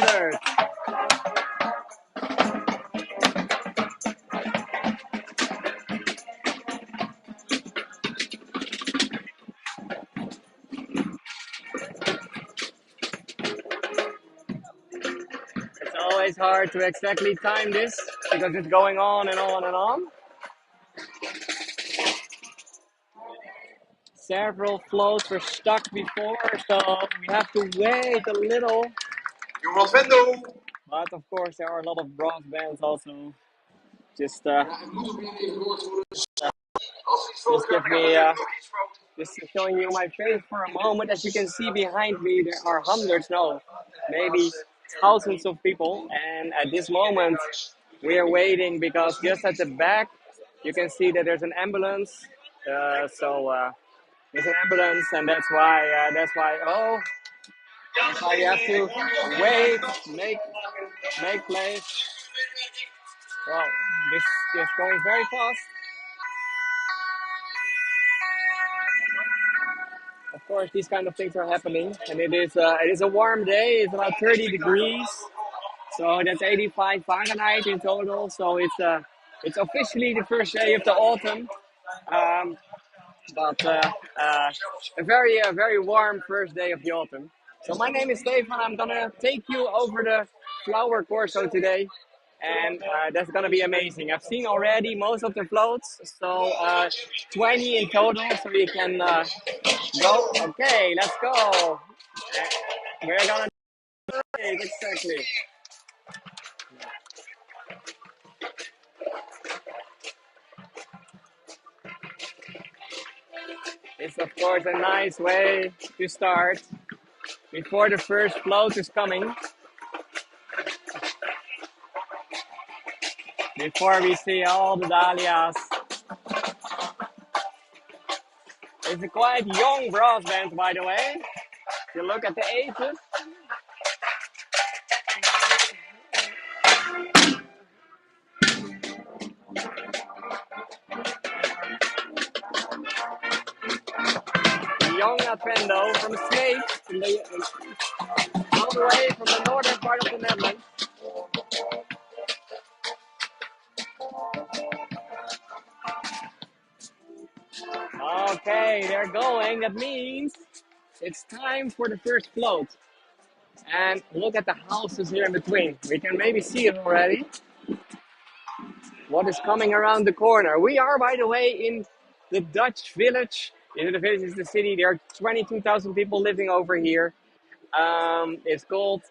Zundert. It's always hard to exactly time this because it's going on and on and on. Several floats were stuck before, so we have to wait a little. But of course, there are a lot of brass bands also. Just give me just showing you my face for a moment. As you can see behind me, there are hundreds, no, maybe thousands of people. And at this moment, we are waiting because just at the back, you can see that there's an ambulance. There's an ambulance, and that's why you have to wait, make place. Well, this is going very fast. Of course, these kind of things are happening, and it is a warm day. It's about 30 degrees, so that's 85 Fahrenheit in total. So it's officially the first day of the autumn, but a very warm first day of the autumn. So my name is Stefan. I'm gonna take you over the flower corso today, and that's gonna be amazing. I've seen already most of the floats, so 20 in total. So we can go. Okay, let's go. We're gonna do it exactly. It's of course a nice way to start before the first float is coming. Before we see all the dahlias. It's a quite young brass band, by the way. If you look at the ages. Young Advendo from Snake, all the way from the northern part of the Netherlands. Okay, they're going. That means it's time for the first float. And look at the houses here in between. We can maybe see it already. What is coming around the corner? We are, by the way, in the Dutch village. The village is the city. There are 22,000 people living over here. It's called.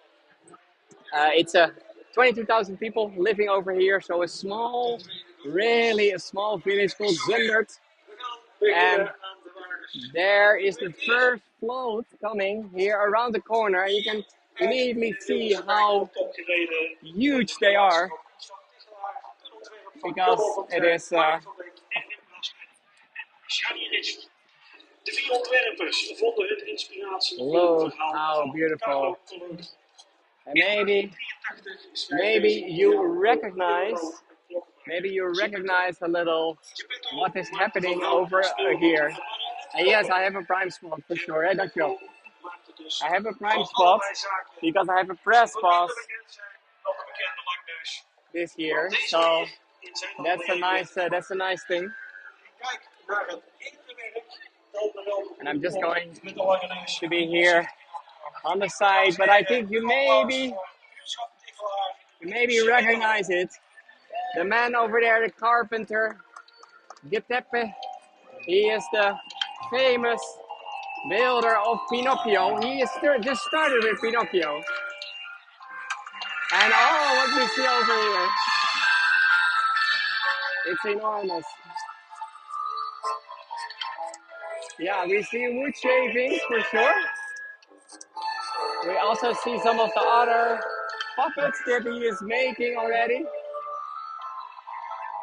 It's a 22,000 people living over here. So really a small village called Zundert. And there is the first float coming here around the corner. You can immediately see how huge they are. Because it is. Look how beautiful. And maybe you recognize a little what is happening over here. And yes, I have a prime spot for sure. Dankjewel. I have a prime spot because I have a press pass this year. So that's a nice thing. And I'm just going to be here on the side, but I think you maybe recognize it. The man over there, the carpenter, Giuseppe, he is the famous builder of Pinocchio. He is just started with Pinocchio. And what we see over here, it's enormous. Yeah, we see wood shavings for sure. We also see some of the other puppets that he is making already.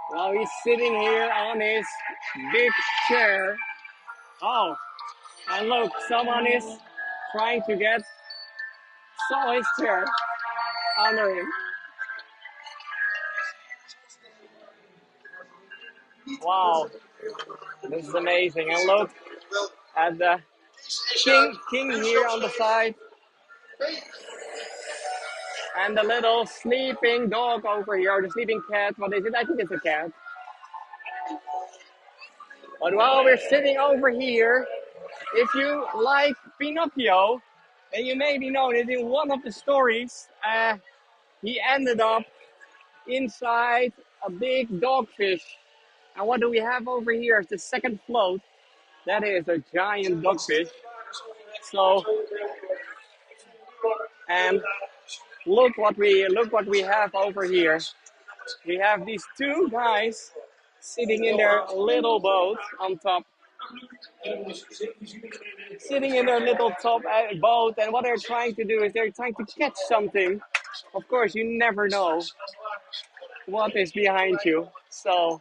While he's sitting here on his big chair. Oh, and look, someone is trying to get his chair under him. Wow, this is amazing. And look at the king here on the side. And the little sleeping dog over here, or the sleeping cat. What is it? I think it's a cat. But while we're sitting over here, if you like Pinocchio, then you maybe know that in one of the stories, he ended up inside a big dogfish. And what do we have over here? It's the second float. That is a giant dogfish. So, and look what we have over here. We have these two guys sitting in their little boat on top, sitting in their little top boat, and what they're trying to do is they're trying to catch something. Of course, you never know what is behind you. So,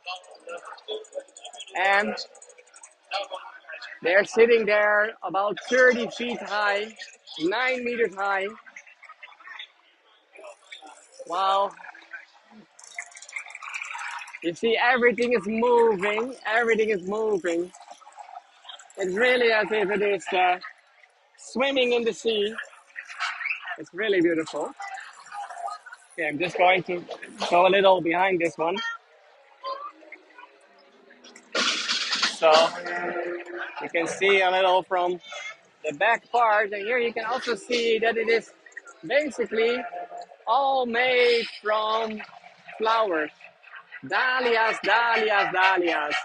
and they're sitting there about 30 feet high, 9 meters high. Wow. You see, everything is moving. Everything is moving. It's really as if it is swimming in the sea. It's really beautiful. Okay, I'm just going to go a little behind this one. So you can see a little from the back part. And here you can also see that it is basically all made from flowers. Dahlias, dahlias, dahlias.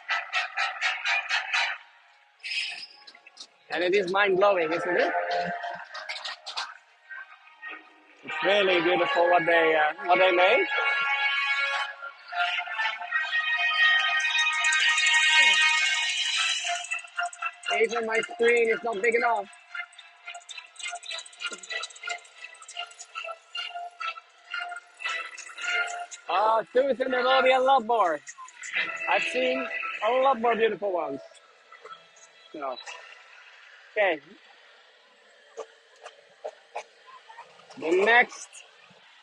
And it is mind-blowing, isn't it? It's really beautiful what they made. Even my screen is not big enough. Susan, there will be a lot more. I've seen a lot more beautiful ones. So, okay. The next,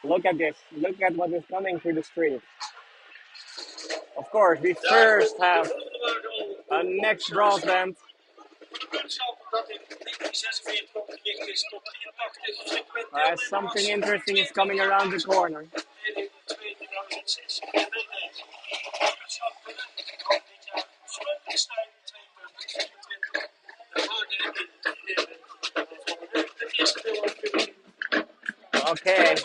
look at this. Look at what is coming through the street. Of course, we first have a next broadband. Something interesting is coming around the corner. Okay.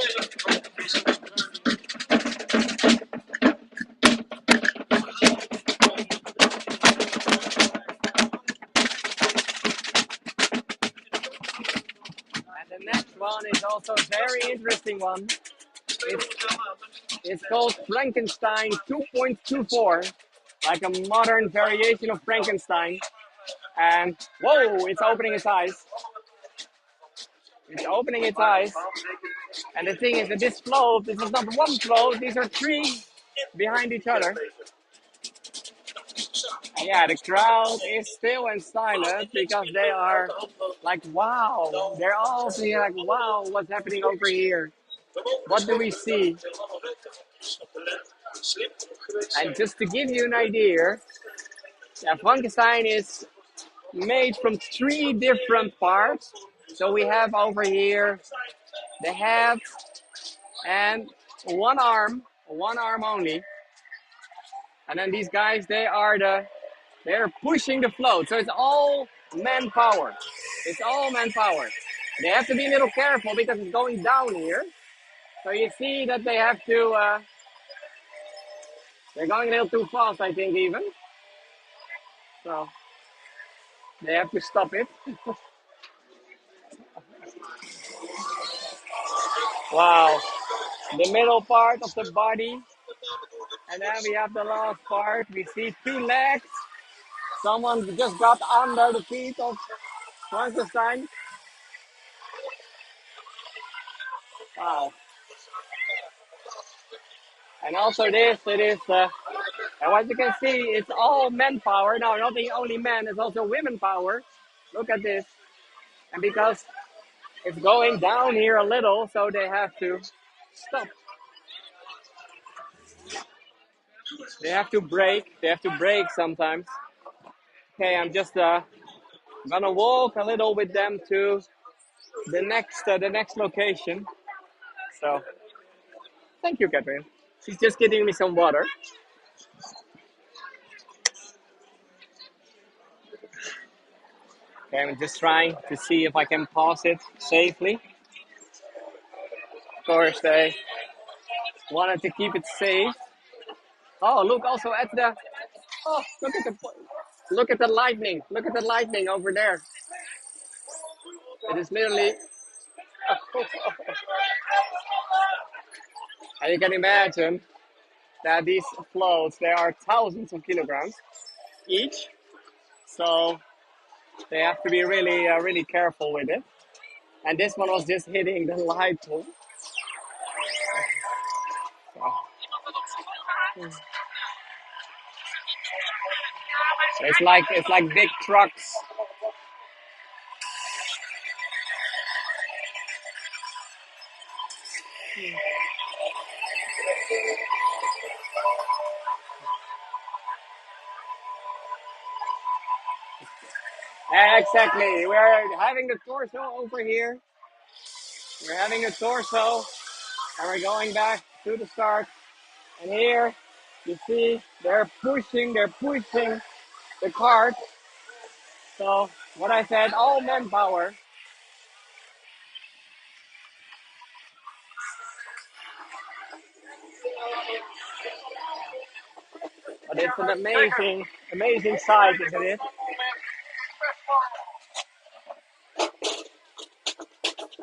And the next one is also a very interesting one. It's called Frankenstein 2.24, like a modern variation of Frankenstein. And whoa, it's opening its eyes. It's opening its eyes. And the thing is that this float, this is not one float, these are three behind each other. And yeah, the crowd is still and silent because they are like, wow. They're all saying like, wow, what's happening over here? What do we see? And just to give you an idea, Frankenstein is made from three different parts. So we have over here the head and one arm only. And then these guys, they're pushing the float. So it's all manpower. It's all manpower. They have to be a little careful because it's going down here. So you see that they have to, they're going a little too fast, I think, even. So they have to stop it. Wow. The middle part of the body. And then we have the last part. We see two legs. Someone just got under the feet of Frankenstein. Wow. And also this, it is, and what you can see, it's all manpower. Now, not only men, it's also women power. Look at this. And because it's going down here a little, so they have to stop. They have to brake. They have to brake sometimes. Okay, I'm just gonna walk a little with them to the next location. So thank you, Catherine. She's just getting me some water. Okay, I'm just trying to see if I can pause it safely. Of course, they wanted to keep it safe. Oh, look also at the. Oh, look at the lightning. Look at the lightning over there. It is literally. And you can imagine that these floats, they are thousands of kilograms each. So they have to be really, really careful with it. And this one was just hitting the light pole. So it's like big trucks. Exactly. We're having the torso over here. We're having a torso, and we're going back to the start. And here, you see, they're pushing the cart. So what I said, all manpower. But it's an amazing, amazing sight, isn't it?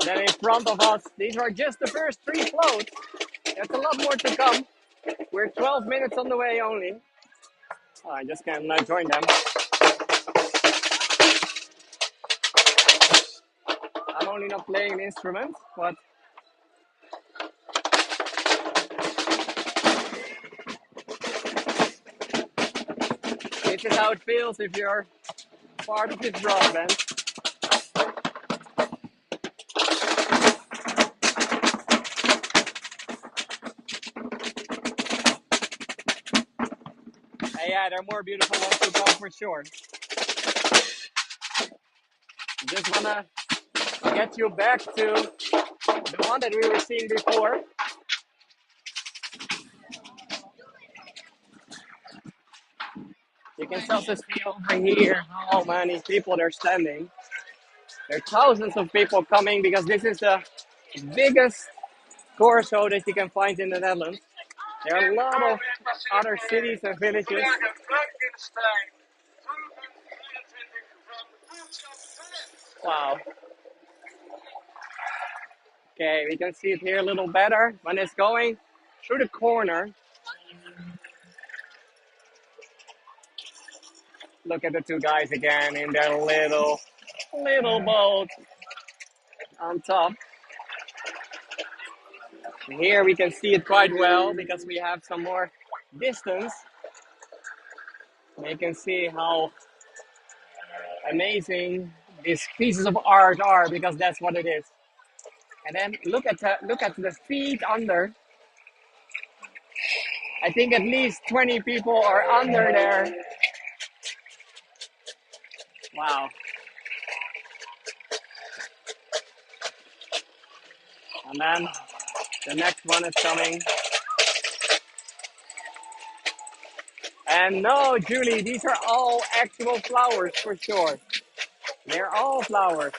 And then in front of us, these are just the first three floats. There's a lot more to come. We're 12 minutes on the way only. Oh, I just can't join them. I'm only not playing an instrument, but this is how it feels if you're part of this rock band. Yeah, there are more beautiful ones to come for sure. Just wanna get you back to the one that we were seeing before. You can also see over here how many people are standing. There are thousands of people coming because this is the biggest Corso that you can find in the Netherlands. There are a lot of other cities and villages. Wow. Okay, we can see it here a little better when it's going through the corner. Look at the two guys again in their little boat on top. And here we can see it quite well because we have some more distance. You can see how amazing these pieces of art are because that's what it is. And then look at the feet under. I think at least 20 people are under there. Wow. And then the next one is coming. And no, Julie, these are all actual flowers for sure. They're all flowers.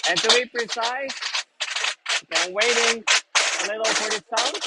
And to be precise, I'm waiting a little for the sound.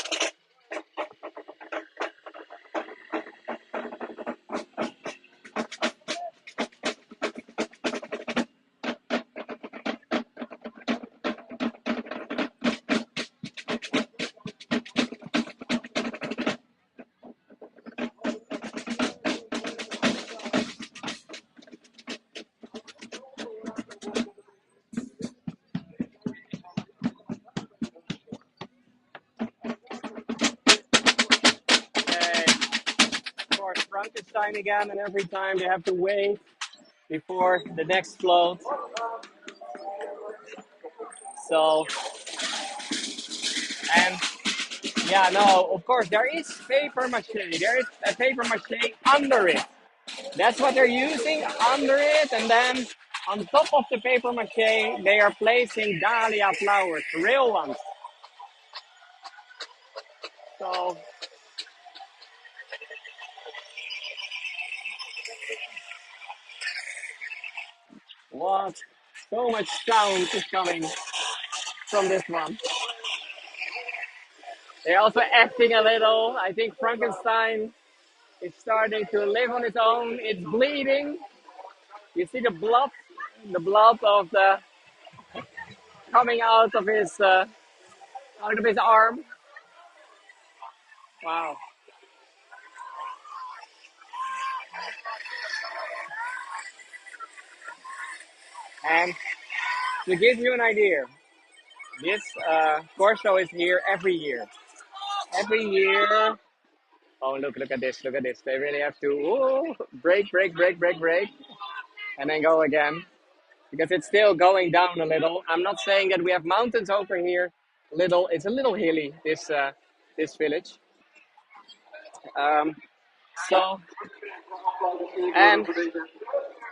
Okay, of course, Frankenstein again, and every time they have to wait before the next float. So, and yeah, no, of course, there is paper mache. There is a paper mache under it. That's what they're using under it, and then On top of the paper mache, they are placing dahlia flowers, real ones. So what? So much sound is coming from this one. They're also acting a little. I think Frankenstein is starting to live on its own. It's bleeding. You see the blood of the coming out of his arm. Wow! And to give you an idea, this Corso is here every year. Every year. Oh, look at this! Look at this! They really have to break, break, break, break, break, and then go again because it's still going down a little. I'm not saying that we have mountains over here. It's a little hilly. This village. Um, so and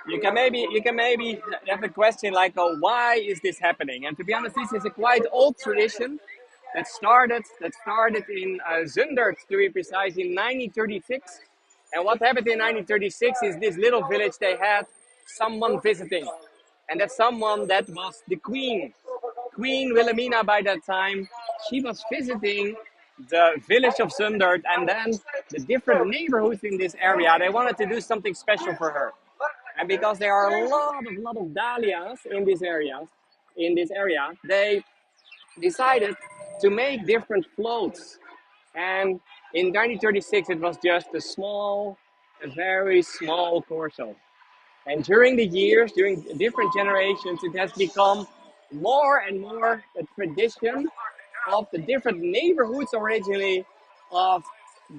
you can maybe have a question like, oh, why is this happening? And to be honest, this is a quite old tradition that started in Zundert, to be precise, in 1936. And what happened in 1936 is this little village, they had someone visiting, and that someone, that was the Queen Wilhelmina by that time. She was visiting the village of Zundert, and then the different neighborhoods in this area, they wanted to do something special for her. And because there are a lot of dahlias in this area, they decided to make different floats. And in 1936, it was just a very small Corso. And during the years, during different generations, it has become more and more a tradition of the different neighborhoods originally of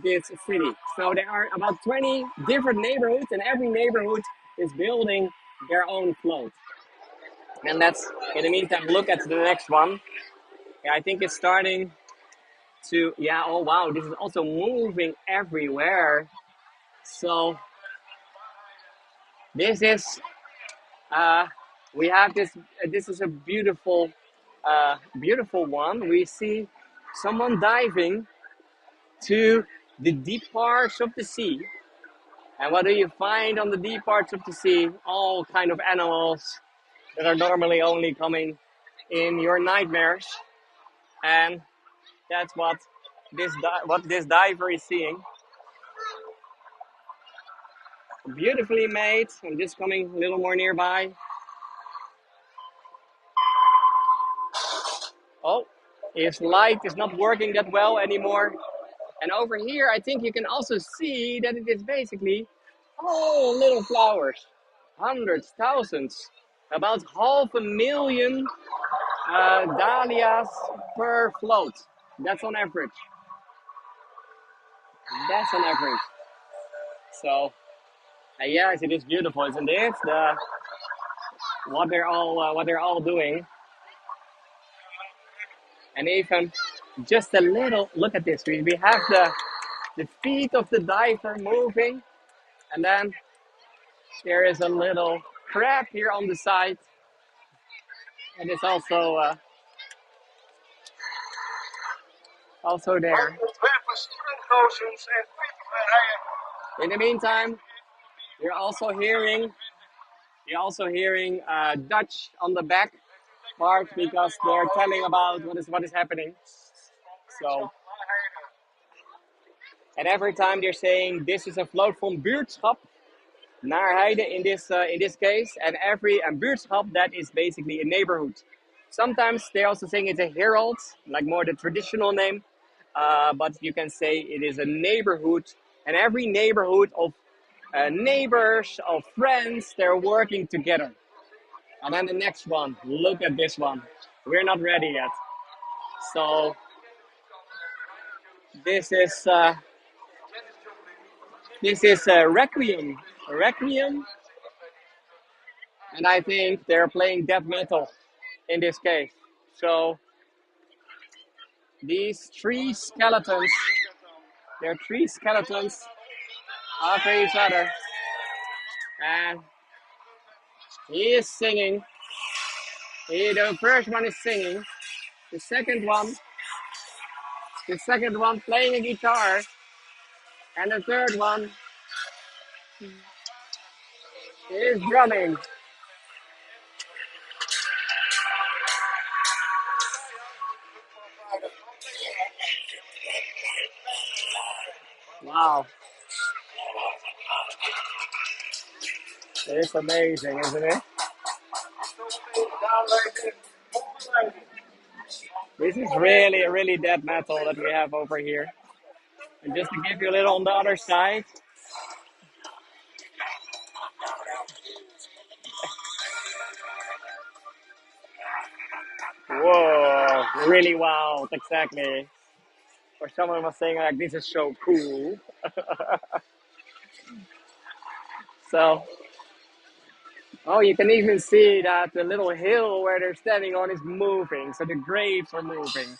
this city. So there are about 20 different neighborhoods, and every neighborhood is building their own float. And that's, in the meantime, look at the next one. Yeah, I think it's starting to, yeah, oh wow, this is also moving everywhere. So this is, uh, we have this is a beautiful one. We see someone diving to the deep parts of the sea. And what do you find on the deep parts of the sea? All kind of animals that are normally only coming in your nightmares. And that's what this diver is seeing. Beautifully made. I'm just coming a little more nearby. Oh, his light is not working that well anymore. And over here, I think you can also see that it is basically all little flowers. Hundreds, thousands, about 500,000 dahlias per float. That's on average. That's on average. So, yes, it is beautiful, isn't it? What they're all doing, and even just a little. Look at this. We have the feet of the diver moving, and then there is a little crab here on the side, and it's also there. In the meantime, you're also hearing Dutch on the back part because they're telling about what is happening. So, and every time they're saying this is a float from buurtschap naar Heide in this case, and buurtschap, that is basically a neighborhood. Sometimes they also saying it's a herald, like more the traditional name, but you can say it is a neighborhood, and every neighborhood of neighbors, of friends, they're working together. And then the next one, look at this one. We're not ready yet. So this is Requiem, Requiem, and I think they're playing death metal in this case. So these they're three skeletons after each other, and He is singing. The first one is singing. The second one, the second one playing a guitar, and the third one is drumming. Wow, it's amazing, isn't it? This is really, really dead metal that we have over here. And just to give you a little on the other side. Whoa, really wild, exactly. Or someone was saying like, this is so cool. So, oh, you can even see that the little hill where they're standing on is moving. So the graves are moving.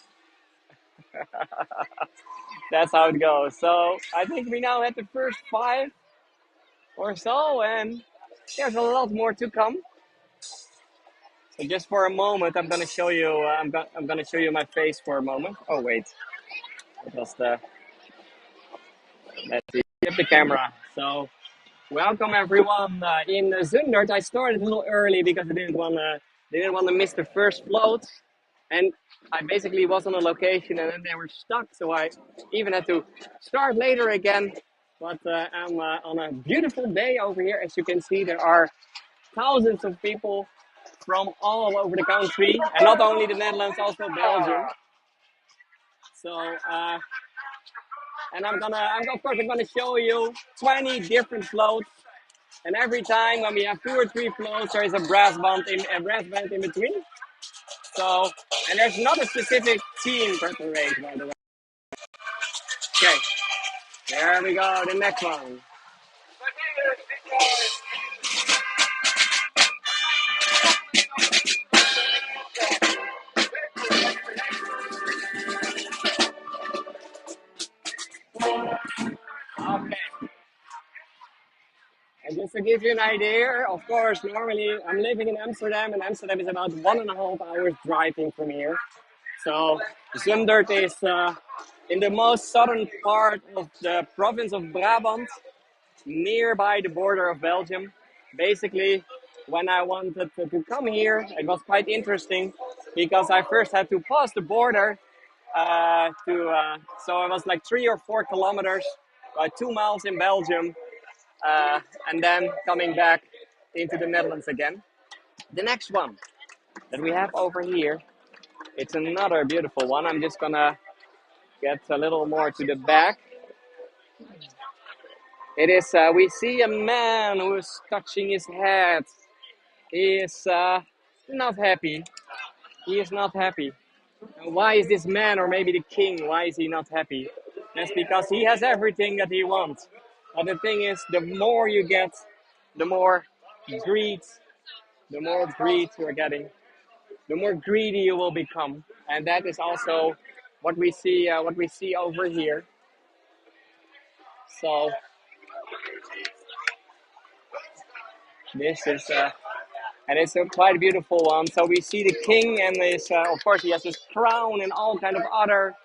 That's how it goes. So I think we now had the first five or so, and there's a lot more to come. So just for a moment, I'm gonna show you. I'm gonna show you my face for a moment. Oh wait, it was the. Let's see. Get the camera. So welcome everyone in Zundert. I started a little early because I didn't want to miss the first float, and I basically was on a location and then they were stuck, so I even had to start later again. But I'm on a beautiful day over here. As you can see, there are thousands of people from all over the country, and not only the Netherlands, also Belgium. So, and I'm gonna show you 20 different floats. And every time when we have two or three floats, there is a brass band in between. So, and there's not a specific team per parade, by the way. Okay, there we go, the next one. Okay, and just to give you an idea, of course, normally I'm living in Amsterdam, and Amsterdam is about 1.5 hours driving from here. So, Zundert is in the most southern part of the province of Brabant, nearby the border of Belgium. Basically, when I wanted to come here, it was quite interesting because I first had to pass the border so it was like 3 or 4 kilometers, 2 miles in Belgium, and then coming back into the Netherlands again. The next one that we have over here, it's another beautiful one. I'm just gonna get a little more to the back. It is, we see a man who is touching his head. He is not happy. He is not happy. And why is this man, or maybe the king, why is he not happy? That's because he has everything that he wants. But the thing is, the more you get, the more greed, you're getting, the more greedy you will become. And that is also what we see over here. So this is and it's a quite beautiful one. So we see the king, and this, of course, he has his crown and all kind of other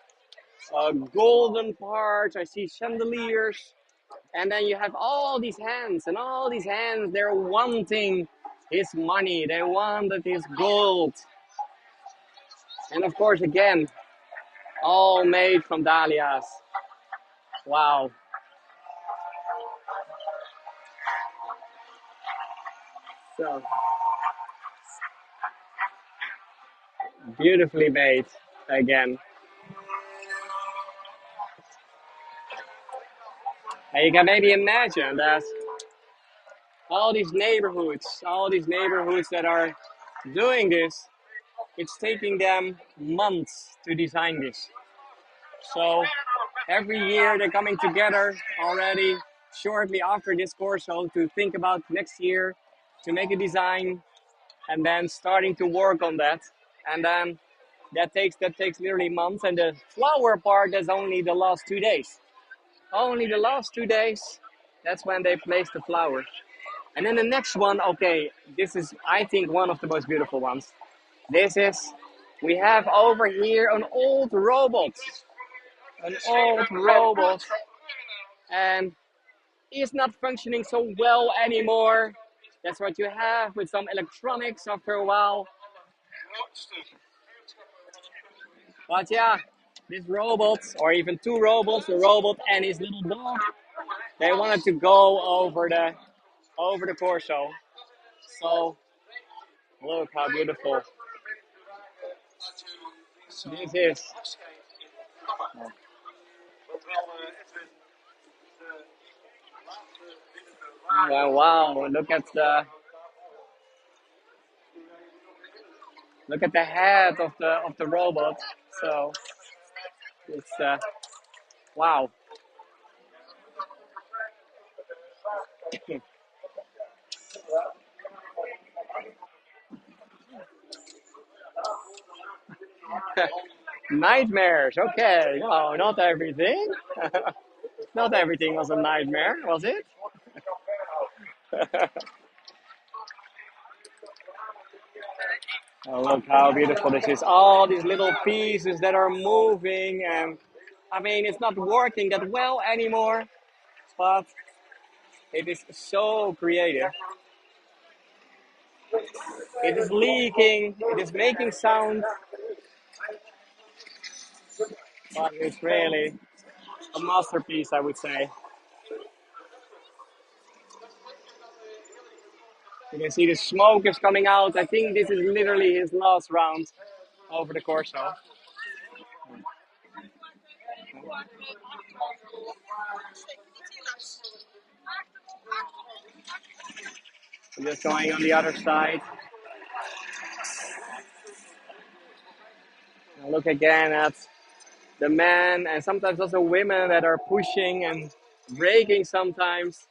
golden parts. I see chandeliers, and then you have all these hands, and all these hands, they're wanting his money. They wanted his gold, and of course, again, all made from dahlias. Wow. So beautifully made again. And you can maybe imagine that all these neighborhoods that are doing this, it's taking them months to design this. So every year they're coming together already shortly after this Corso to think about next year, to make a design, and then starting to work on that. And then that takes literally months. And the flower part is only the last 2 days. Only the last 2 days. That's when they place the flowers. And then the next one, okay, this is, I think, one of the most beautiful ones. This is, we have over here an old robot. An old robot. And it's not functioning so well anymore. That's what you have with some electronics after a while. But yeah, this robot, or even two robots, the robot and his little dog, they wanted to go over the Corso. So look how beautiful this is. Wow, wow! Look at the head of the robot. So it's wow. Nightmares. Okay, no, not everything. Not everything was a nightmare, was it? Oh, look how beautiful this is. All these little pieces that are moving, and I mean, it's not working that well anymore, but it is so creative. It is leaking, it is making sound, but it's really a masterpiece, I would say. You can see the smoke is coming out. I think this is literally his last round over the Corso. Just going on the other side. Look again at the men and sometimes also women that are pushing and braking sometimes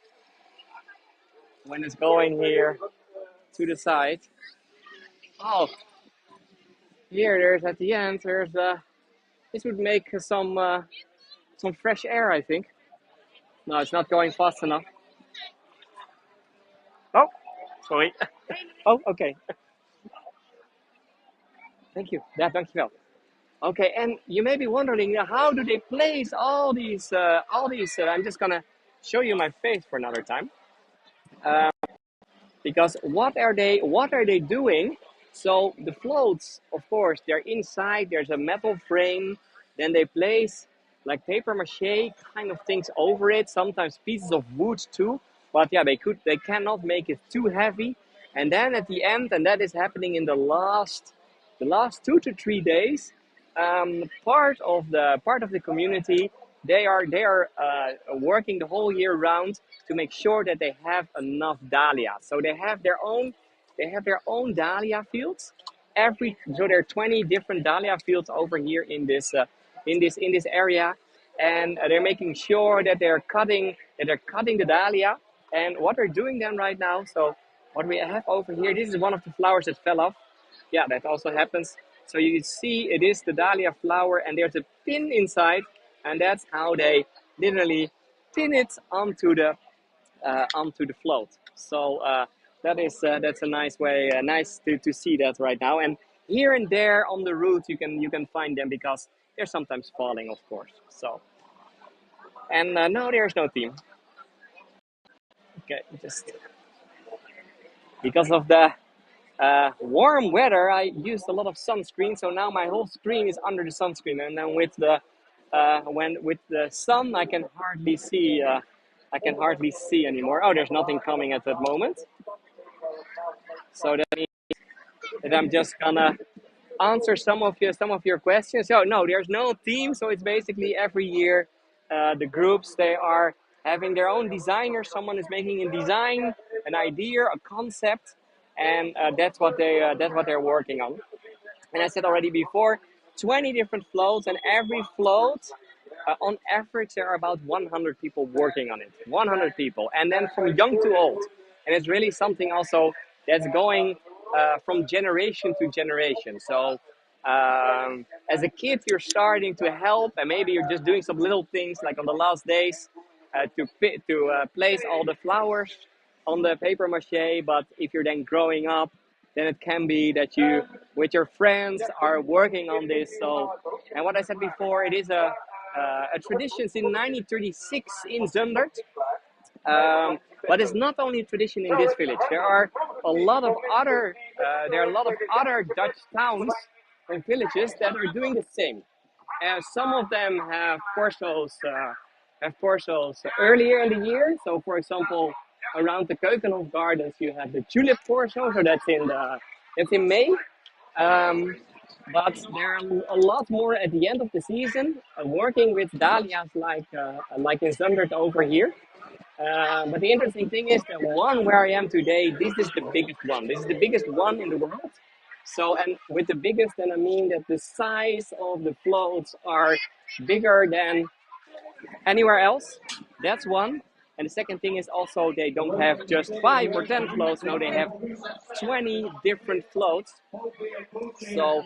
when it's going here to the side. Oh, here there's at the end. There's this would make some fresh air, I think. No, it's not going fast enough. Oh, sorry. Oh, okay. Thank you. Yeah, thank you. Okay, and you may be wondering how do they place all these I'm just gonna show you my face for another time. Uh, because what are they doing? So the floats, of course, they're inside. There's a metal frame. Then they place like paper mache kind of things over it. Sometimes pieces of wood too. But yeah, they cannot make it too heavy. And then at the end, and that is happening in the last 2 to 3 days. Part of the community, they are working the whole year round to make sure that they have enough dahlia. So they have their own dahlia fields. So there are 20 different dahlia fields over here in this area, and they're making sure that they're cutting the dahlia. And what they're doing then right now. So what we have over here, this is one of the flowers that fell off. Yeah, that also happens. So you see, it is the dahlia flower, and there's a pin inside, and that's how they literally pin it onto the float. So that's a nice way, nice to see that right now. And here and there on the route, you can find them because they're sometimes falling, of course. So and no, there's no team. Okay, just because of the warm weather, I used a lot of sunscreen, so now my whole screen is under the sunscreen, and then with the sun, I can hardly see anymore. Oh, there's nothing coming at that moment, so that means that I'm just gonna answer some of your questions. So no, there's no team, so it's basically every year the groups, they are having their own designer. Someone is making a design, an idea, a concept, and that's what they're working on. And I said already before, 20 different floats, and every float, on average, there are about 100 people working on it. 100 people, and then from young to old. And it's really something also that's going from generation to generation. So as a kid, you're starting to help, and maybe you're just doing some little things like on the last days to place all the flowers. on the paper mache, but if you're then growing up, then it can be that you, with your friends, are working on this. So, and what I said before, it is a tradition since 1936 in Zundert. But it's not only a tradition in this village. There are a lot of other Dutch towns and villages that are doing the same. Some of them have corsos earlier in the year. So, for example, around the Keukenhof Gardens, you have the tulip corso. So that's in May. Um, but there are a lot more at the end of the season, working with dahlias like in Zundert over here. But the interesting thing is the one where I am today, this is the biggest one. This is the biggest one in the world. So, and with the biggest, then I mean that the size of the floats are bigger than anywhere else. That's one. And the second thing is also they don't have just 5 or 10 floats. No, they have 20 different floats. So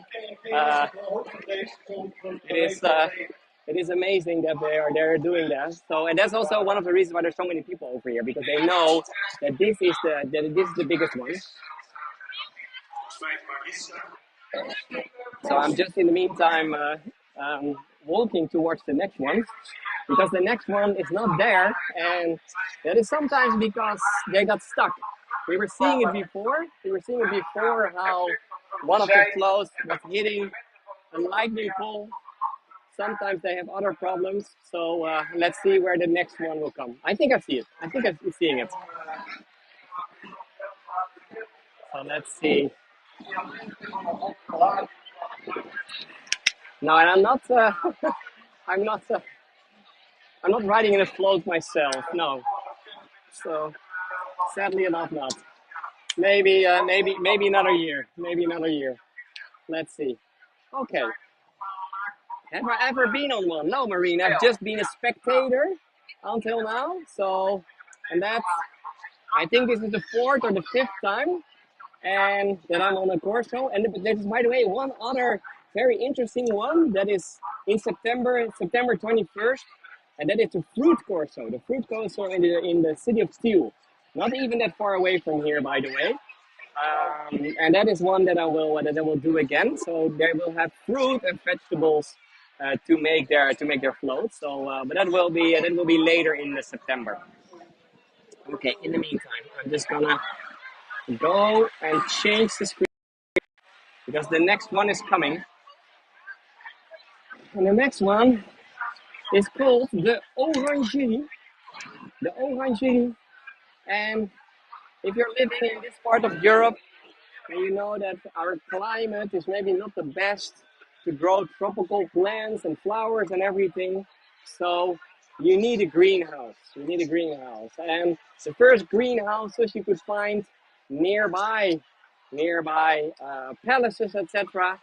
uh, it is amazing that they're doing that. So, and that's also one of the reasons why there's so many people over here, because they know that this is the biggest one. So I'm just in the meantime walking towards the next one, because the next one is not there, and that is sometimes because they got stuck. We were seeing it before. How one of the floats was hitting a lightning pole. Sometimes they have other problems. So let's see where the next one will come. I think I see it. I think I'm seeing it. So let's see. No, and I'm not. I'm not. I'm not riding in a float myself. No. So sadly enough, not. Maybe another year. Maybe another year. Let's see. Okay. Have I ever been on one? No, Marine. I've just been a spectator until now. So, and that's. I think this is the fourth or the fifth time, and that I'm on a Corso. And there's, by the way, one other very interesting one that is in September 21st, and that is the fruit Corso. The fruit Corso in the city of Stiel, not even that far away from here, by the way. And that is one that I will do again. So they will have fruit and vegetables to make their floats. So, but that will be later in September. Okay. In the meantime, I'm just gonna go and change the screen because the next one is coming. And the next one is called the Orangerie. The Orangerie. And if you're living in this part of Europe, and you know that our climate is maybe not the best to grow tropical plants and flowers and everything. So you need a greenhouse. And the first greenhouses you could find nearby palaces, etc.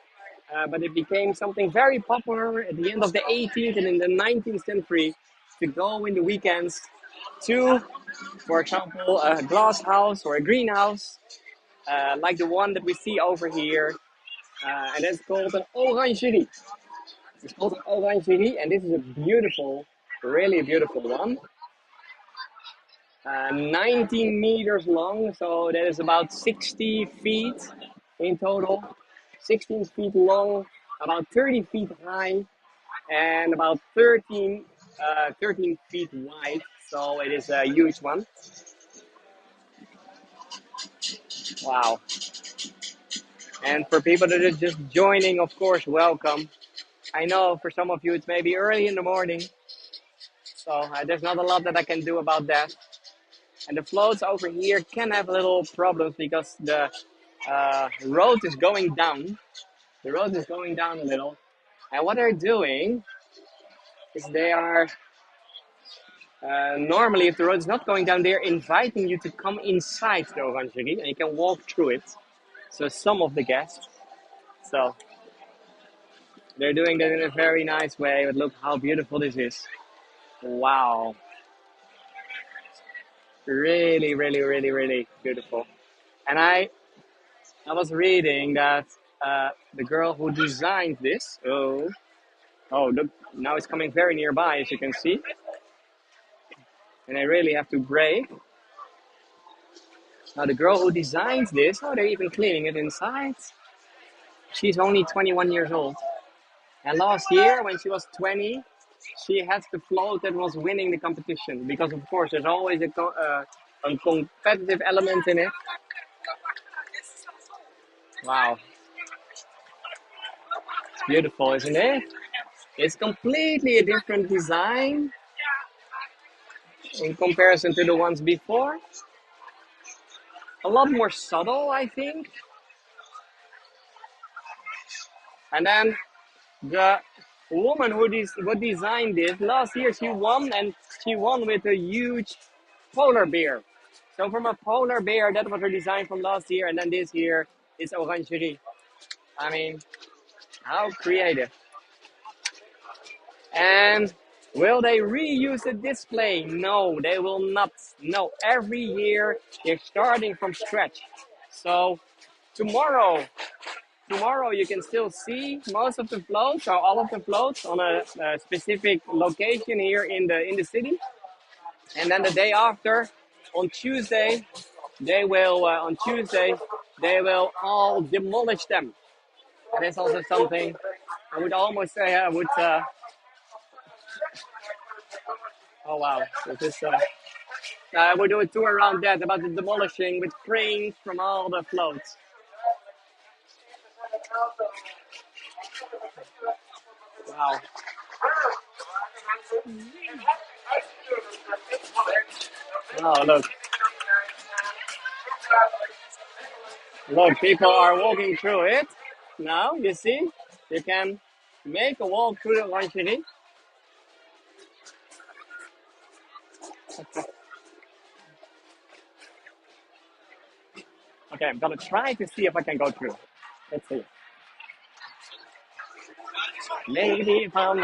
But it became something very popular at the end of the 18th and in the 19th century to go in the weekends to, for example, a glass house or a greenhouse, like the one that we see over here, and that's called an orangerie. It's called an orangerie, and this is a beautiful, really beautiful one. 19 meters long, so that is about 60 feet in total. 16 feet long, about 30 feet high, and about 13 feet wide. So it is a huge one. Wow. And for people that are just joining, of course, welcome. I know for some of you it's maybe early in the morning, so there's not a lot that I can do about that. And the floats over here can have little problems because the road is going down. The road is going down a little. And what they're doing is they are, normally if the road is not going down, they're inviting you to come inside the orangerie and you can walk through it. So some of the guests. So they're doing that in a very nice way, but look how beautiful this is. Wow. Really, really, really, really beautiful. And I was reading that the girl who designed this, look, now it's coming very nearby, as you can see. And I really have to brake. Now the girl who designs this, oh, they're even cleaning it inside. She's only 21 years old. And last year, when she was 20, she had the float that was winning the competition. Because of course, there's always a competitive element in it. Wow, it's beautiful, isn't it? It's completely a different design in comparison to the ones before. A lot more subtle, I think. And then the woman who designed this last year, she won, and she won with a huge polar bear. So from a polar bear, that was her design from last year, and then this year is orangerie. I mean, how creative. And will they reuse the display? No, they will not. No, every year they're starting from scratch. So tomorrow, tomorrow you can still see most of the floats or all of the floats on a specific location here in the city. And then the day after, on Tuesday, they will all demolish them. That is also something I would almost say I would. Oh wow, this is. We'll do a tour around that about the demolishing with cranes from all the floats. Wow. Oh look, look, people are walking through it. Now you see, you can make a walk through the lingerie. Okay, I'm gonna try to see if I can go through. Let's see. Maybe if I'm.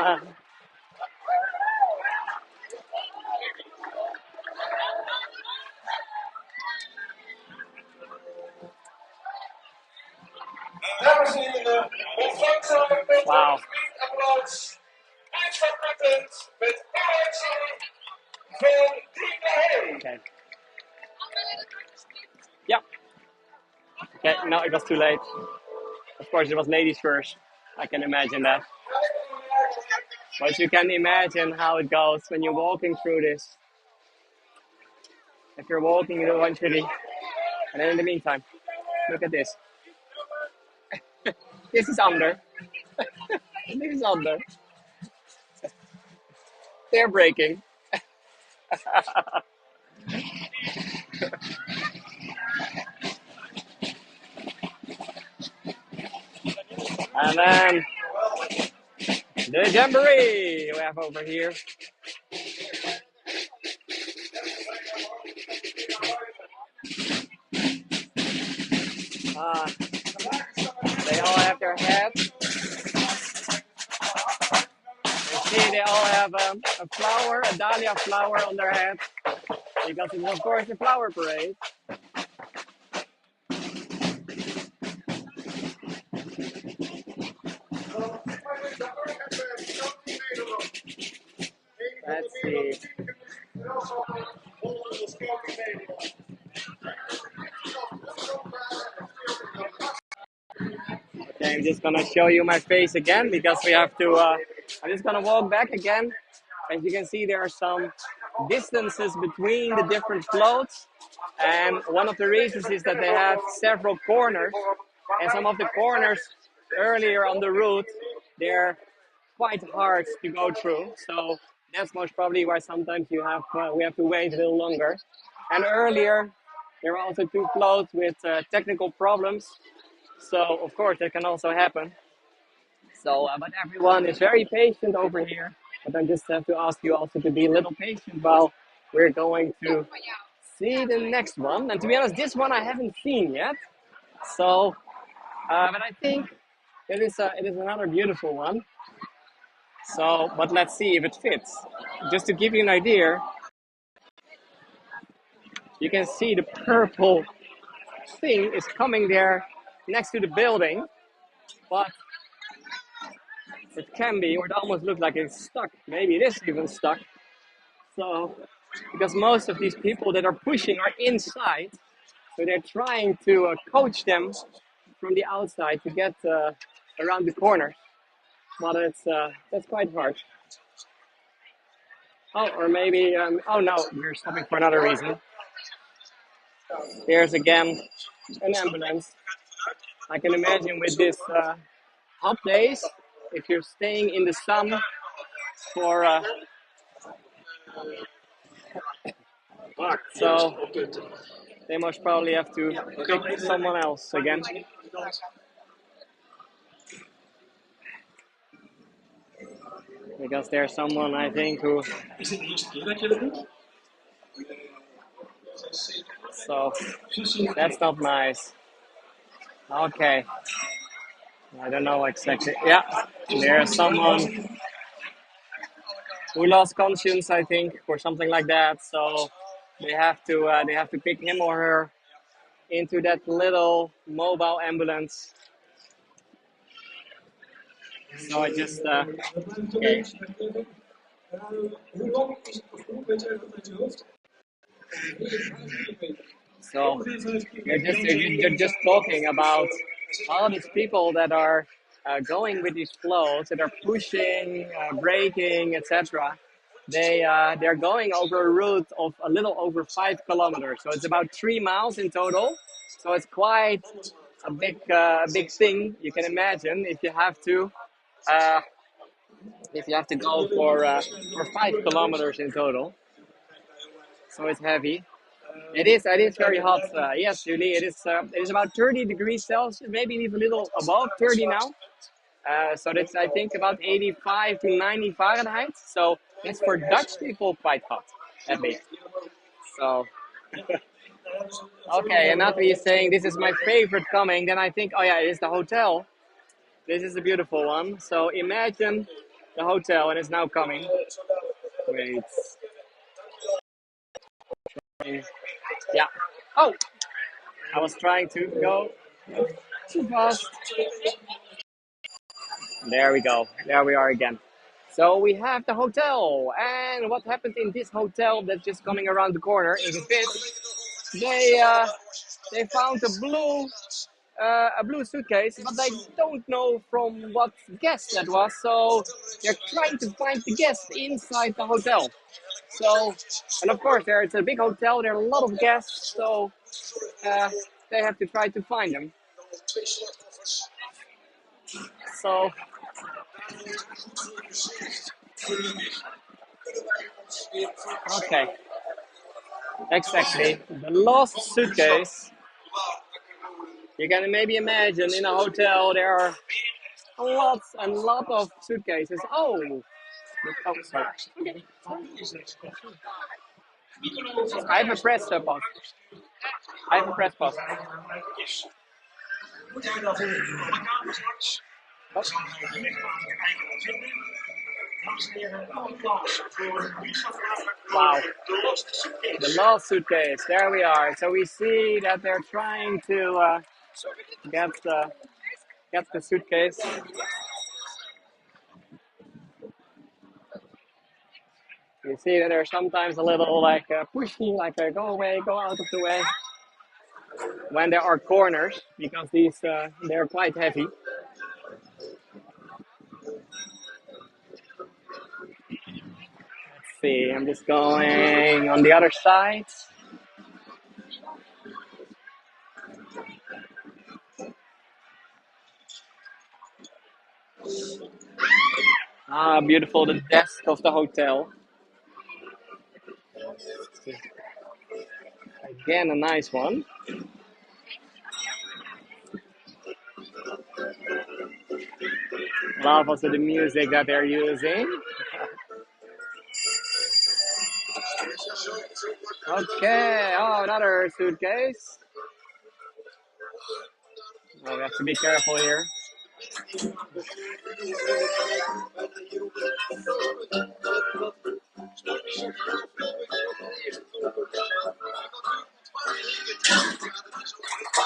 Wow. Okay. Yep. Okay. No, it was too late. Of course, it was ladies first. I can imagine that. But you can imagine how it goes when you're walking through this. If you're walking in one city, and then in the meantime, look at this. This is under. This is under. They're breaking. And then the jamboree we have over here. Uh, they all have their hats. You see, they all have a flower, a dahlia flower on their head. Because it's, of course, a flower parade. Let's see. Okay, I'm just gonna show you my face again because we have to. I'm just gonna walk back again. As you can see, there are some distances between the different floats, and one of the reasons is that they have several corners, and some of the corners earlier on the route they're quite hard to go through. So that's most probably why sometimes we have to wait a little longer. And earlier there were also two floats with technical problems. So of course that can also happen. So, but everyone is very patient over here. But I just have to ask you also to be a little patient while we're going to see the next one. And to be honest, this one I haven't seen yet. So, but I think it is another beautiful one. So, but let's see if it fits. Just to give you an idea, you can see the purple thing is coming there next to the building, but it can be, or it almost looks like it's stuck. Maybe it is even stuck. So, because most of these people that are pushing are inside, So they're trying to coach them from the outside to get around the corner. But that's quite hard. Oh, or maybe oh no, we're stopping for another reason. There's again an ambulance. I can imagine with this hot days, if you're staying in the sun for so they must probably have to pick someone else again. Because there's someone I think who. So that's not nice. Okay. I don't know exactly. Yeah, there's someone who lost conscience, I think, or something like that. So they have to pick him or her into that little mobile ambulance. So I just okay. So you're just talking about all these people that are going with these flows that are pushing, braking, etc. They're going over a route of a little over 5 kilometers. So it's about 3 miles in total. So it's quite a big thing. You can imagine uh, if you have to go for 5 kilometers in total. So it's heavy. It is very hot. Yes, Julie, it is about 30 degrees Celsius, maybe even a little above 30 now. So that's, I think, about 85 to 90 Fahrenheit. So it's for Dutch people quite hot, at least. So, okay, and Natalie is saying this is my favorite coming. Then I think, oh yeah, it is the hotel. This is a beautiful one. So imagine the hotel, and it's now coming. Wait. Yeah. Oh, I was trying to go too fast. There we go. There we are again. So we have the hotel, and what happened in this hotel that's just coming around the corner in Fifth? They found a blue suitcase, but they don't know from what guest that was. So they're trying to find the guest inside the hotel. So, and of course, it's a big hotel. There are a lot of guests, so uh, they have to try to find them. So, okay, exactly. The lost suitcase. You can maybe imagine in a hotel there are lots and lot of suitcases. Oh, sorry. I have a press post. I have a press post. Wow. The lost suitcase. There we are. So we see that they're trying to get the suitcase. You see that they're sometimes a little like pushy, like go away, go out of the way when there are corners because these they're quite heavy. Let's see, I'm just going on the other side. Ah, beautiful, the desk of the hotel. Again, a nice one. Love also the music that they're using. Okay, oh, another suitcase. Oh, we have to be careful here.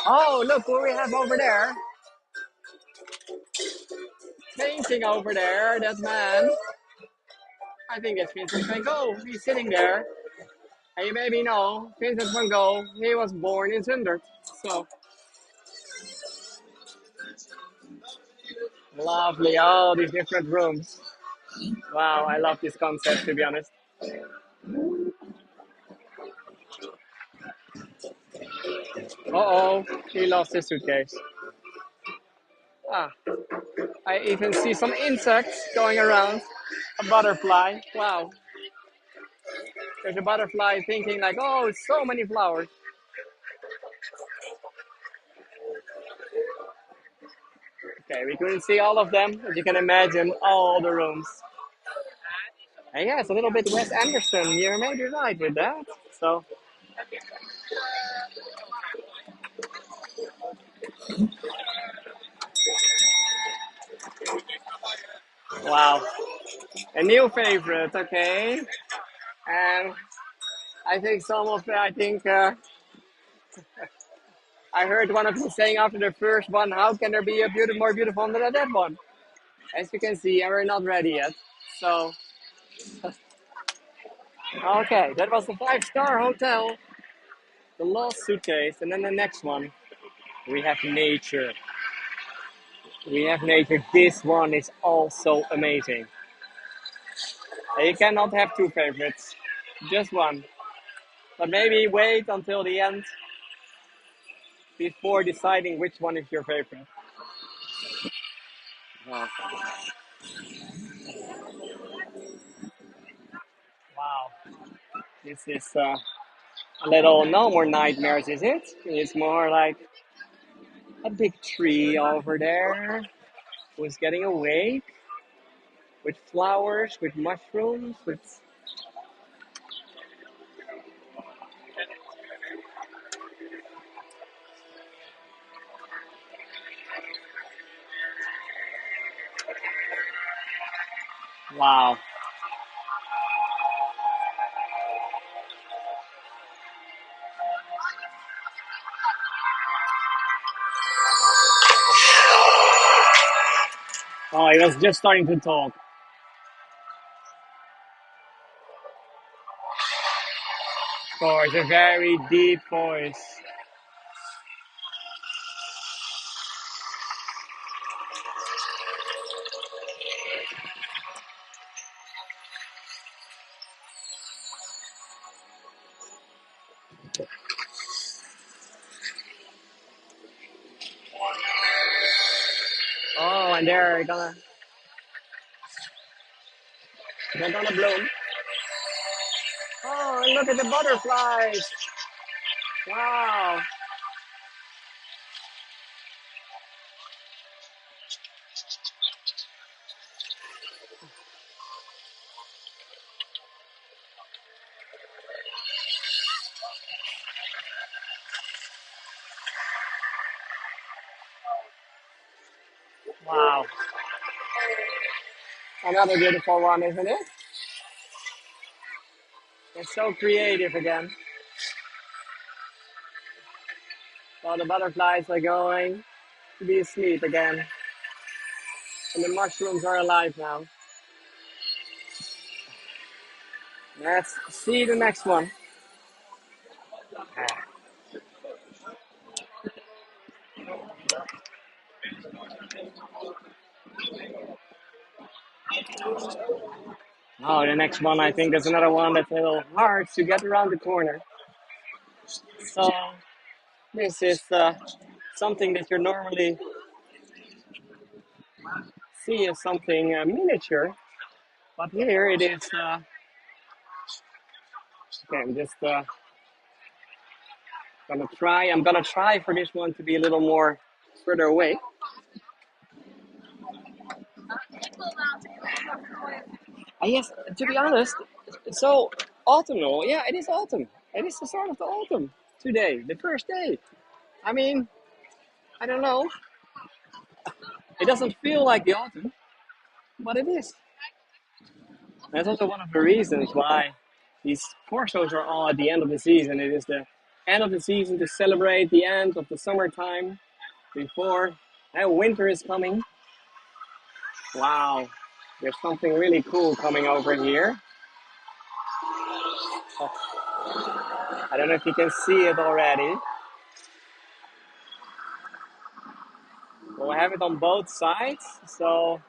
Oh, look what we have over there. Painting over there, that man. I think it's Vincent van Gogh. He's sitting there. And you maybe know, Vincent van Gogh, he was born in Zundert. So lovely, all these different rooms. Wow, I love this concept to be honest. Uh-oh, he lost his suitcase. Ah, I even see some insects going around. A butterfly. Wow, there's a butterfly thinking like, oh, it's so many flowers. Okay, we couldn't see all of them, as you can imagine, all the rooms. And yeah, it's a little bit Wes Anderson. You're maybe right with that. So, wow. A new favorite, okay. And I think some of the, I heard one of you saying after the first one, how can there be a more beautiful one than that one? As you can see, we're not ready yet. So, okay, that was the five-star hotel, the lost suitcase, and then the next one, we have nature. We have nature. This one is also amazing. And you cannot have two favorites, just one. But maybe wait until the end before deciding which one is your favorite. Wow. Wow. This is a little, no more nightmares, is it? It's more like a big tree over there who's getting awake with flowers, with mushrooms, with. Wow. Oh, he was just starting to talk. Of course, a very deep voice. Oh, and they're gonna bloom. Oh, and look at the butterflies. Wow. Wow. Another beautiful one, isn't it? It's so creative again. Well, the butterflies are going to be asleep again. And the mushrooms are alive now. Let's see the next one. Oh, the next one, I think there's another one that's a little hard to get around the corner. So, this is something that you normally see as something miniature. But here it is. Okay, I'm just gonna try. I'm gonna try for this one to be a little more further away. Yes, to be honest, so autumnal. Yeah, it is autumn. It is the start of the autumn today, the first day. I mean, I don't know. It doesn't feel like the autumn, but it is. That's also one of the reasons why these corsos are all at the end of the season. It is the end of the season to celebrate the end of the summertime before winter is coming. Wow, there's something really cool coming over here. I don't know if you can see it already. We'll have it on both sides. So,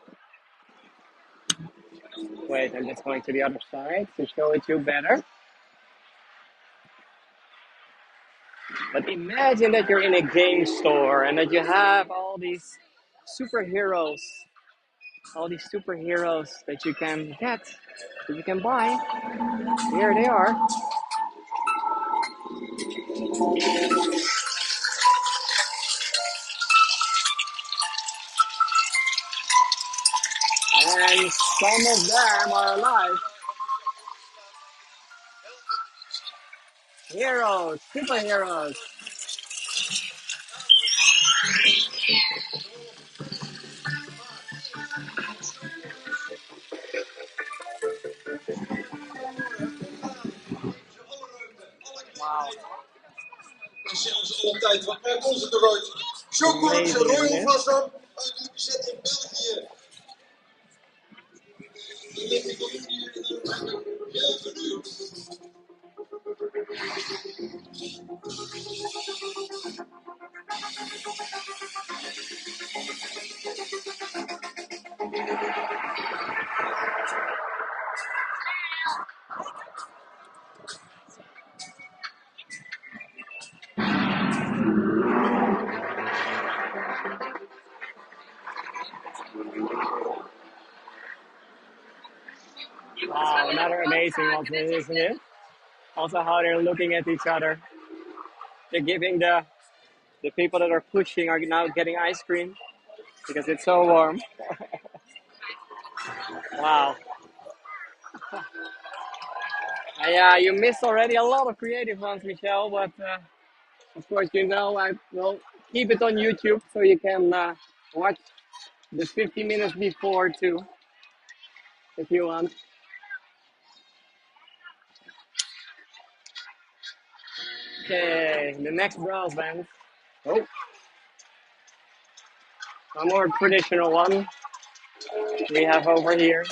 wait, I'm just going to the other side to show it to you better. But imagine that you're in a game store and that you have superheroes, all these superheroes that you can get, that you can buy. Here they are. And some of them are alive. Heroes, superheroes. Wow. En zelfs al een tijd, want wij kon ze er ooit. Chocolate Royal was dan uit de bezet in België. Wow, another amazing one, isn't it? Also, how they're looking at each other. They're giving the people that are pushing are now getting ice cream because it's so warm. Wow. Yeah, you missed already a lot of creative ones, Michelle, but of course, I will keep it on YouTube so you can watch the 50 minutes before too, if you want. Okay, the next brass band. Oh, a more traditional one we have over here.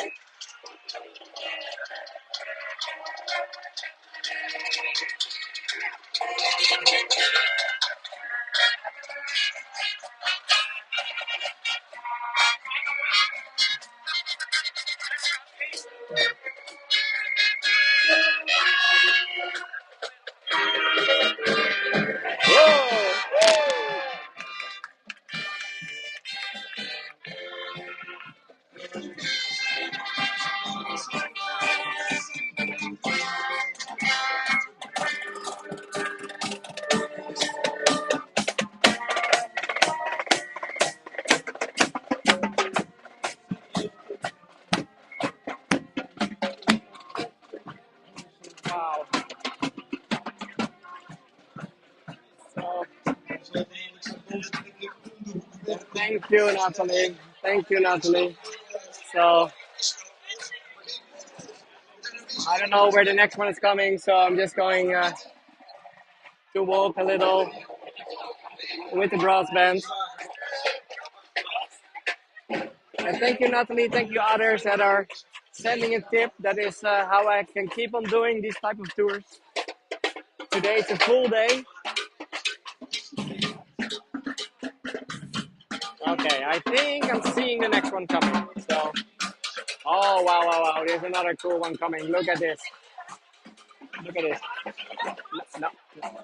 Whoa! Wow. So, thank you, Natalie. Thank you, Natalie. So, I don't know where the next one is coming, so I'm just going to walk a little with the brass band. And thank you, Natalie. Thank you, others that are sending a tip. That is how I can keep on doing these type of tours. Today it's a full day. Okay, I think I'm seeing the next one coming. So, oh wow, wow, wow! There's another cool one coming. Look at this. Look at this. No, no.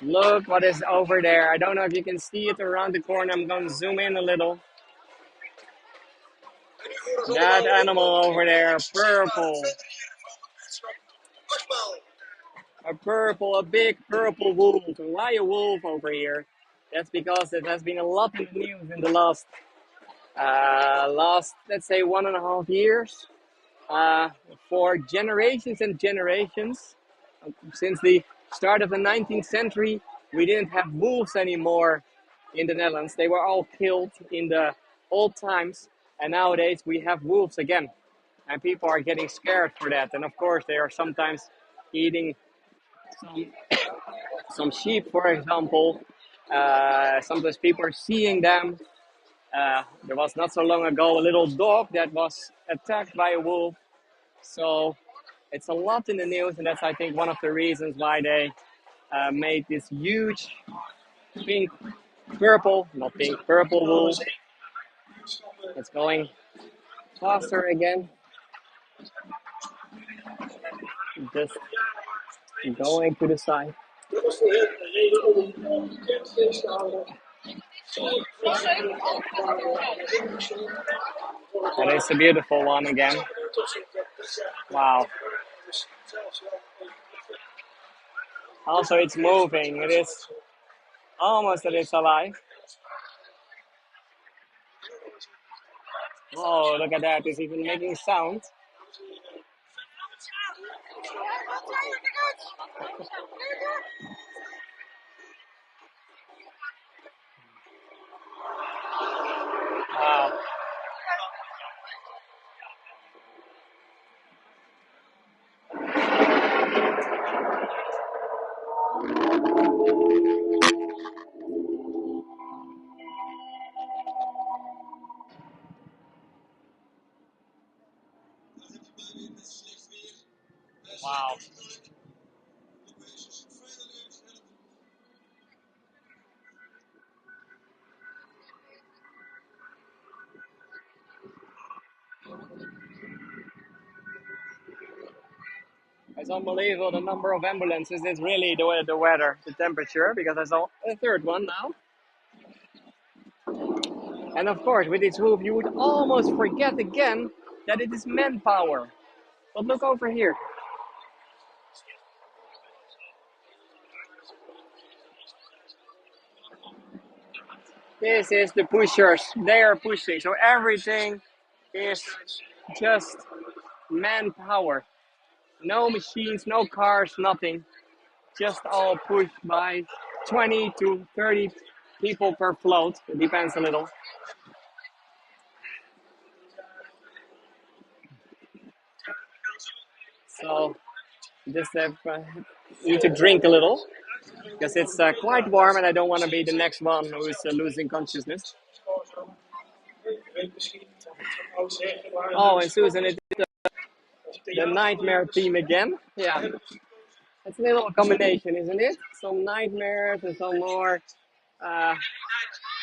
Look what is over there. I don't know if you can see it around the corner. I'm going to zoom in a little. That animal over there, purple. A big purple wolf. Why a wolf over here? That's because it has been a lot in the news in the last, let's say, 1.5 years. For generations and generations, since the start of the 19th century, we didn't have wolves anymore in the Netherlands. They were all killed in the old times, and nowadays we have wolves again. And people are getting scared for that. And of course, they are sometimes eating some sheep, for example. Sometimes people are seeing them. There was not so long ago a little dog that was attacked by a wolf. So It's a lot in the news, and that's, I think, one of the reasons why they made this huge pink, purple, not pink, purple wool. It's going faster again. Just going to the side. Dat was voor hen een reden om een bekend feest te houden. And it's a beautiful one again. Wow. Also, it's moving. It is almost that it's alive. Oh, look at that. It's even making sound. Wow. Wow. It's unbelievable the number of ambulances. It's really the weather, the temperature, because I saw a third one now. And of course, with this roof, you would almost forget again that it is manpower. But look over here. This is the pushers. They are pushing. So everything is just manpower. No machines, no cars, nothing. Just all pushed by 20 to 30 people per float. It depends a little. So just need to drink a little because it's quite warm and I don't want to be the next one who is losing consciousness. Oh, and Susan, it is the nightmare theme again. Yeah, it's a little combination, isn't it? Some nightmares and some more.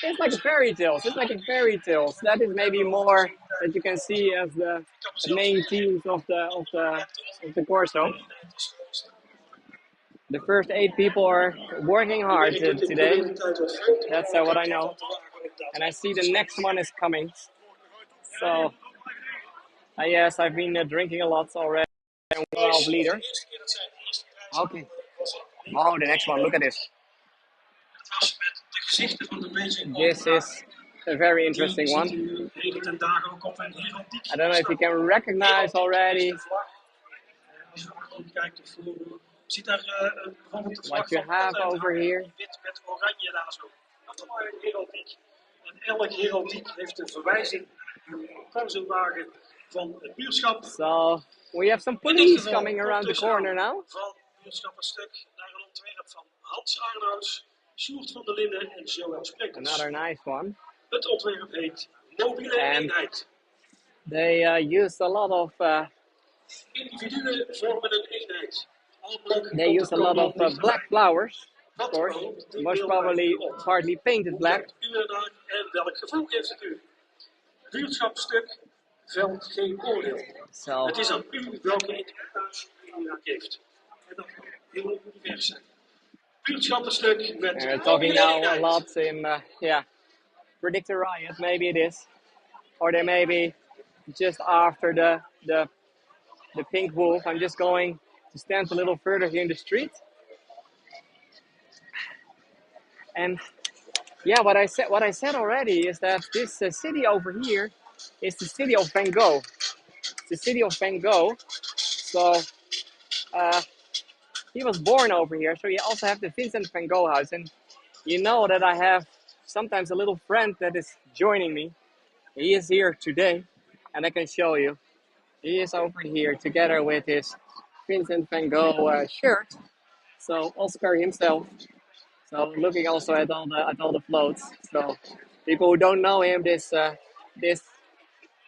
It's like fairy tales. It's like a fairy tales. That is maybe more that you can see as the main themes of the Corso. The first 8 people are working hard today. That's what I know. And I see the next one is coming. So, yes, I've been drinking a lot already. 12 liters. Okay. Oh, the next one. Look at this. This is a very interesting one. I don't know if you can recognize already what you have over here. So we have some police coming around the corner now. Another nice one. And they use a lot of black flowers, of course, most probably partly painted black. So, het is aan u welke interpretatie u daar geeft. En dat kan heel divers zijn. Buurtschapstuk met. We're talking now a lot in, predict a riot. Maybe it is, or they may be just after the pink wolf. I'm just going to stand a little further here in the street. And yeah, what I said already is that this city over here is the city of Van Gogh. It's the city of Van Gogh. So he was born over here. So you also have the Vincent van Gogh house. And you know that I have sometimes a little friend that is joining me. He is here today, and I can show you. He is over here together with his Vincent van Gogh shirt. So Oscar himself. So looking also at all the floats. So people who don't know him, this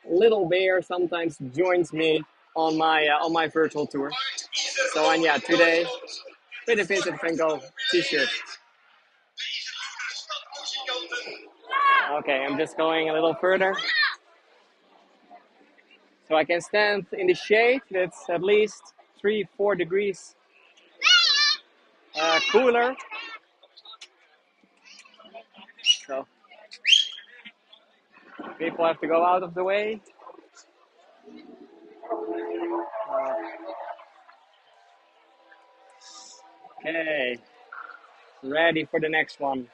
little bear sometimes joins me on my virtual tour. So and yeah, today with a Vincent van Gogh t-shirt. Okay, I'm just going a little further so I can stand in the shade. It's at least 3-4 degrees cooler. So people have to go out of the way. Okay, ready for the next one.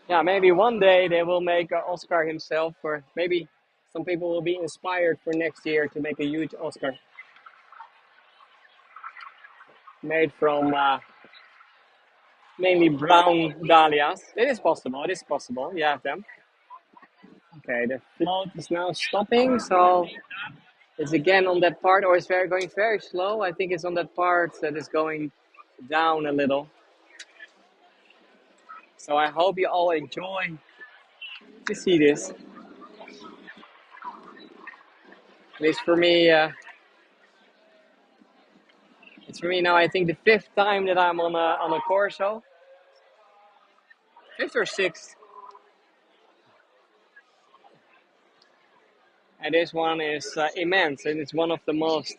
Yeah, maybe one day they will make Oscar himself, or maybe some people will be inspired for next year to make a huge Oscar made from mainly brown dahlias. It is possible. It is possible. You have them. Okay, the float is now stopping, so it's again on that part, or it's going very slow. I think it's on that part that is going down a little. So I hope you all enjoy to see this. At least for me, it's for me now. I think the fifth time that I'm on a Corso, fifth or sixth. And this one is immense, and it's one of the most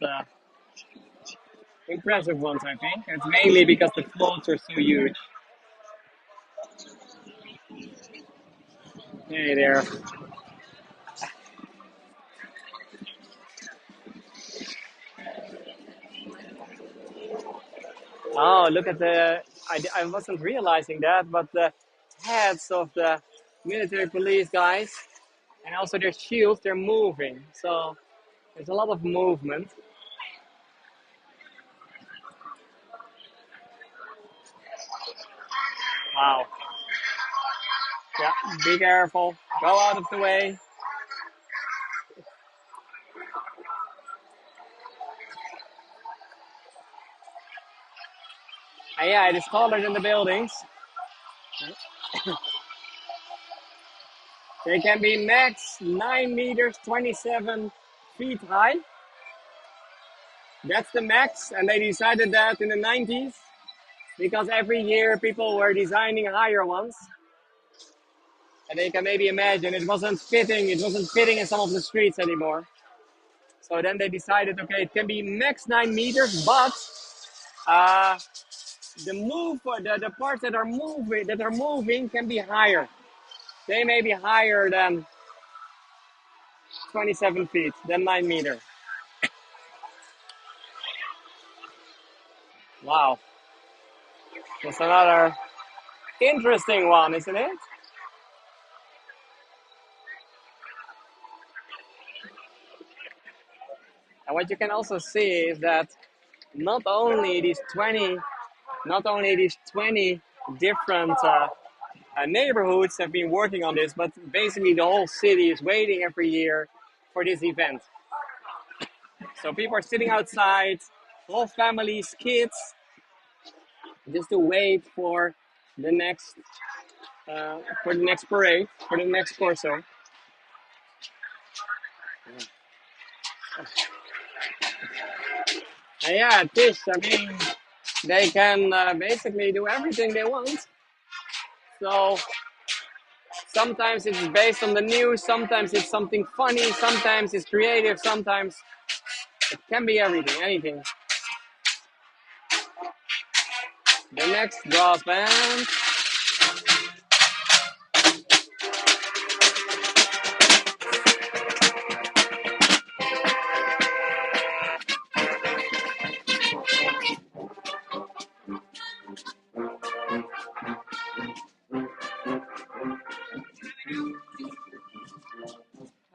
impressive ones, I think. It's mainly because the floats are so huge. Hey there. Oh, look at I wasn't realizing that, but the heads of the military police guys and also their shields, they're moving. So there's a lot of movement. Wow. Yeah, be careful. Go out of the way. And yeah, it is taller than the buildings. They can be max 9 meters, 27 feet high. That's the max, and they decided that in the 90s because every year people were designing higher ones. And they can maybe imagine it wasn't fitting. It wasn't fitting in some of the streets anymore. So then they decided, okay, it can be max 9 meters, but uh, the parts that are moving can be higher. They may be higher than 27 feet, than 9 meters. Wow, that's another interesting one, isn't it? And what you can also see is that not only these 20, not only these 20 different neighborhoods have been working on this, but basically the whole city is waiting every year for this event. So people are sitting outside, whole families, kids, just to wait the next for the next parade, for the next Corso. And yeah, this, I mean, they can basically do everything they want. So sometimes it's based on the news, sometimes it's something funny, sometimes it's creative, sometimes it can be everything, anything. The next brass band.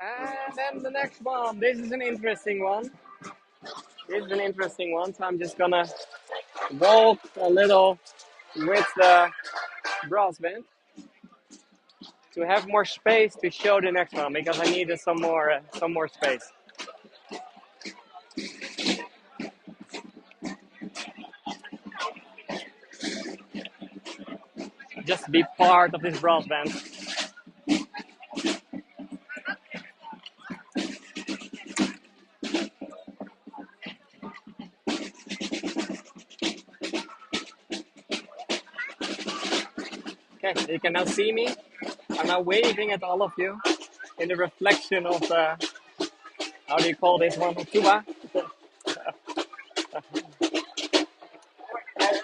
And then the next one. This is an interesting one. This is an interesting one. So I'm just gonna walk a little with the brass band to have more space to show the next one because I needed some more space. Just be part of this brass band. Okay, you can now see me. I'm now waving at all of you in the reflection of the, how do you call this one? Tuba?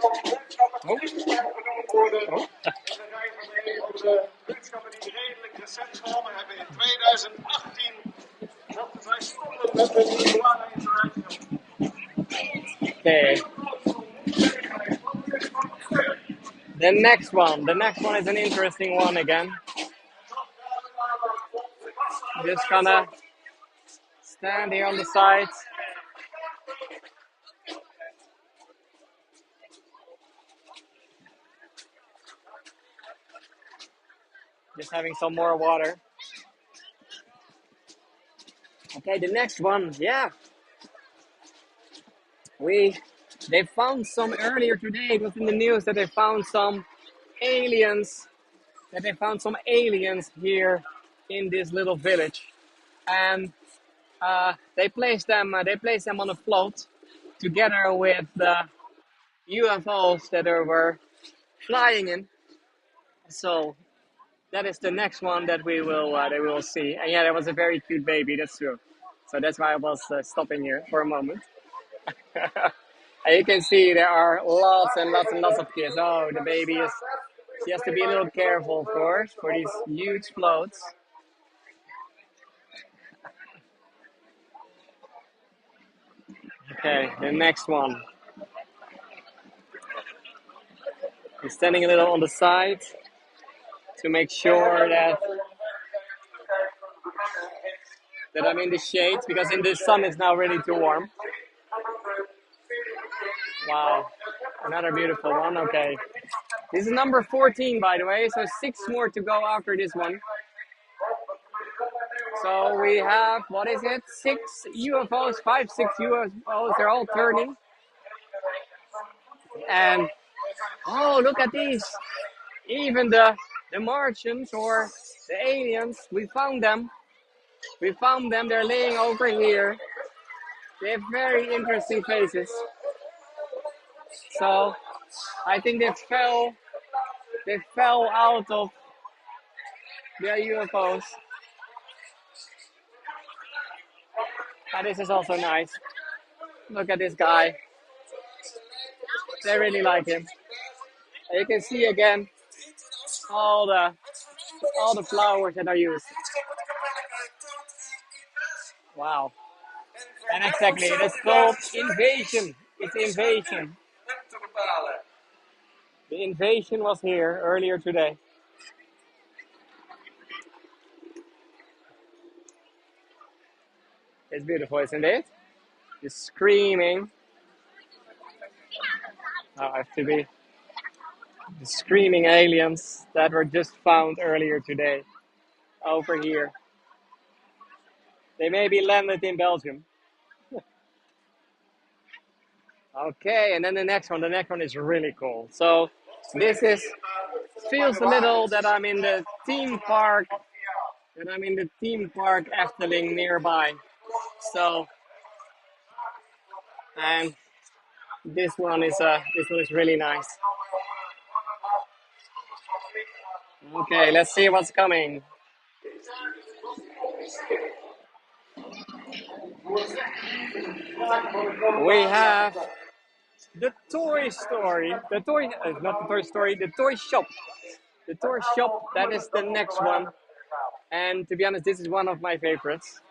Als buurtschappen Oh, niet genoemd worden oh. in de rij van de buurtschappen die redelijk recent gewonnen hebben in 2018. Dat wij stonden met een douane interactie. Okay. The next one is an interesting one again. Just gonna stand here on the side. Just having some more water. Okay, the next one, yeah. They found some earlier today. It was in the news that they found some aliens. That they found some aliens here in this little village, and they placed them. They placed them on a float, together with the UFOs that they were flying in. So that is the next one that we will see. And yeah, that was a very cute baby. That's true. So that's why I was stopping here for a moment. And you can see there are lots and lots and lots of kids. Oh, the baby is. She has to be a little careful, of course, for these huge floats. Okay, the next one. I'm standing a little on the side to make sure that I'm in the shade, because in the sun it's now really too warm. Wow, another beautiful one. Okay, this is number 14, by the way, so 6 more to go after this one. So we have, what is it, 6 UFOs, 5, 6 UFOs, they're all turning. And, oh, look at these. Even the Martians, or the aliens, we found them. We found them, they're laying over here. They have very interesting faces. So I think they fell out of their UFOs. And this is also nice. Look at this guy. They really like him. And you can see again all the flowers that are used. Wow. And exactly, it's called invasion. It's invasion. The invasion was here earlier today. It's beautiful, isn't it? Just screaming. Oh, I have to be. The screaming aliens that were just found earlier today over here. They maybe landed in Belgium. Okay, and then the next one is really cool. So this is, feels a little that I'm in the theme park, Efteling nearby. So, and this one is really nice. Okay, let's see what's coming. We have the toy story. The toy, not the toy story, the toy shop. The toy shop, that is the next one. And to be honest, this is one of my favorites.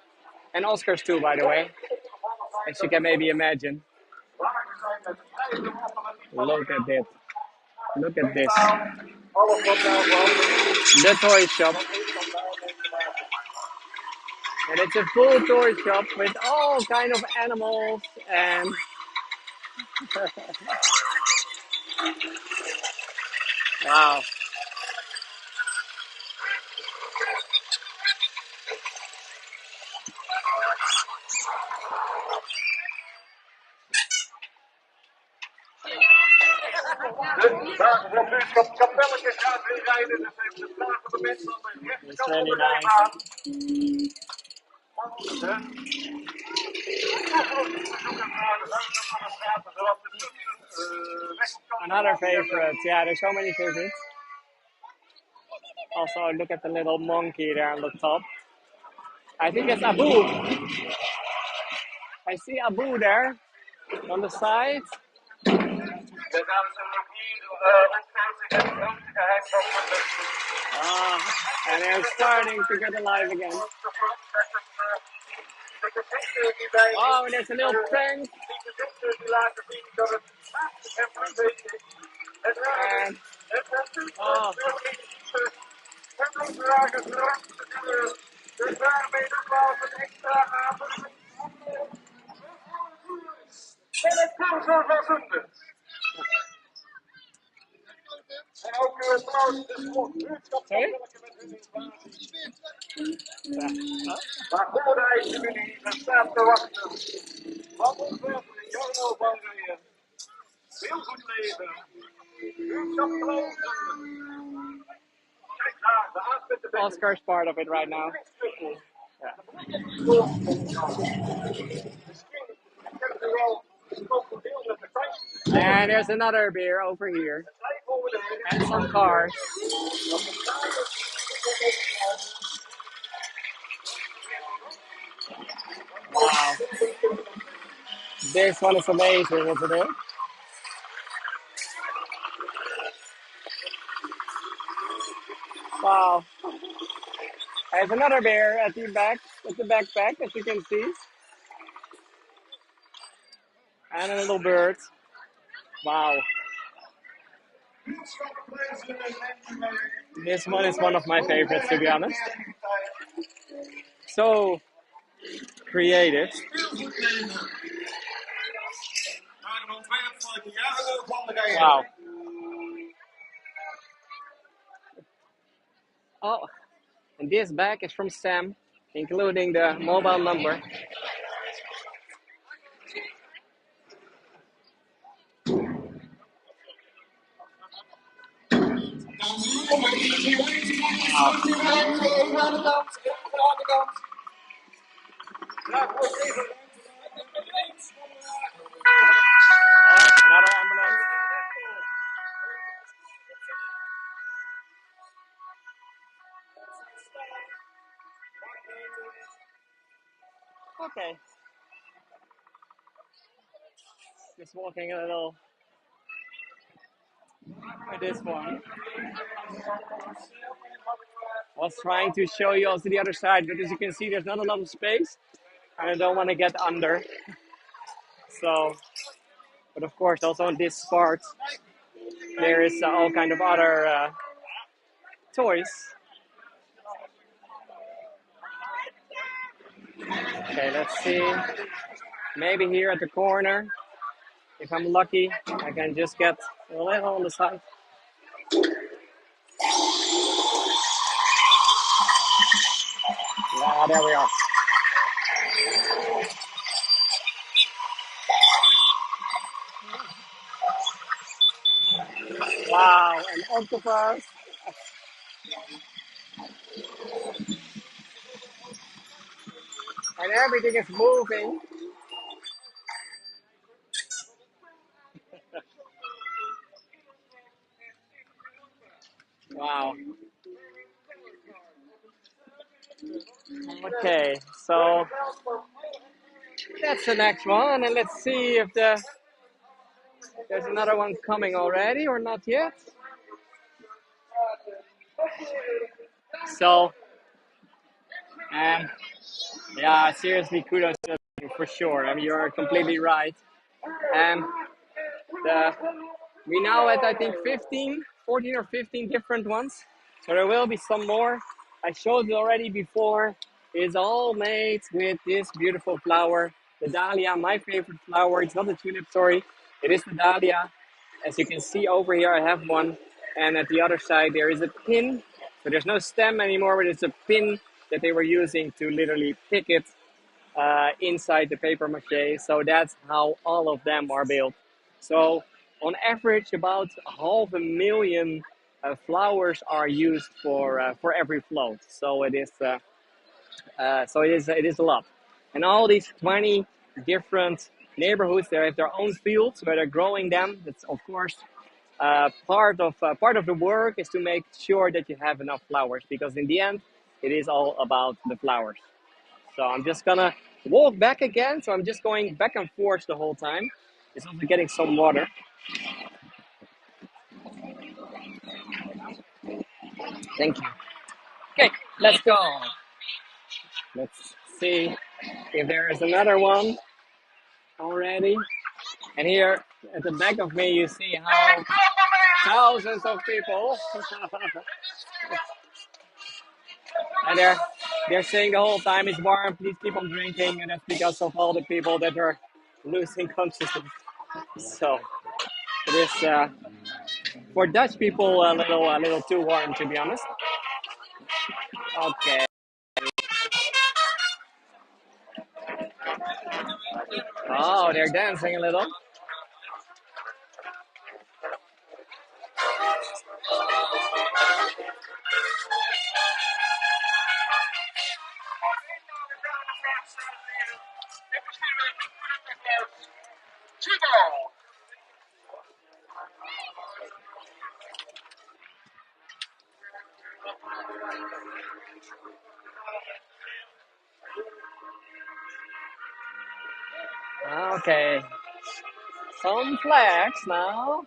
And Oscar's too, by the way. As you can maybe imagine. Look at it. Look at this. The toy shop. And it's a full toy shop with all kind of animals and wow. It's really nice. Another favorite. Yeah, there's so many favorites. Also, look at the little monkey there on the top. I think it's Abu. I see Abu there on the side. And they're starting to get alive again. Oh, and there's a little prank. And, oh, sorry? Maar voordat jullie staat te wachten, want ons werk in Jarno van Rijen. Heel goed leven. Buurtschap Kloten. Kijk daar, de aanspetter. Oscar's part of it right now. Yeah. And there's another beer over here. And some cars. Wow. This one is amazing, isn't it? Wow. There's another bear at the back, with the backpack, as you can see. And a little bird. Wow. This one is one of my favorites, to be honest. So creative. Wow. Oh, and this bag is from Sam, including the mobile number. Another ambulance. Okay. Just walking a little with this one. Was trying to show you also the other side, but as you can see, there's not a lot of space, and I don't want to get under. So, but of course, also on this part, there is all kind of other toys. Okay, let's see. Maybe here at the corner, if I'm lucky, I can just get a little on the side. Yeah, there we are. Wow, an octopus. And everything is moving. Wow. Okay, so that's the next one, and let's see if there's another one coming already or not yet. So, yeah, seriously, kudos to you for sure. I mean, you're completely right. We now at I think 14 or 15 different ones. So there will be some more. I showed it already before. It's all made with this beautiful flower, the dahlia, my favorite flower. It's not the tulip, sorry. It is the dahlia. As you can see over here, I have one. And at the other side, there is a pin. So there's no stem anymore, but it's a pin that they were using to literally pick it inside the paper mache. So that's how all of them are built. So on average, about 500,000 flowers are used for every float. So it is a lot. And all these 20 different neighborhoods, they have their own fields where they're growing them. That's of course part of the work is to make sure that you have enough flowers, because in the end, it is all about the flowers. So I'm just gonna walk back again. So I'm just going back and forth the whole time. It's also getting some water. Thank you. Okay, let's go. Let's see if there is another one already. And here at the back of me, you see how thousands of people, and they're saying the whole time it's warm. Please keep on drinking, and that's because of all the people that are losing consciousness. So it is for Dutch people a little too warm, to be honest. Okay. Oh, they're dancing a little. Okay. Some flags now.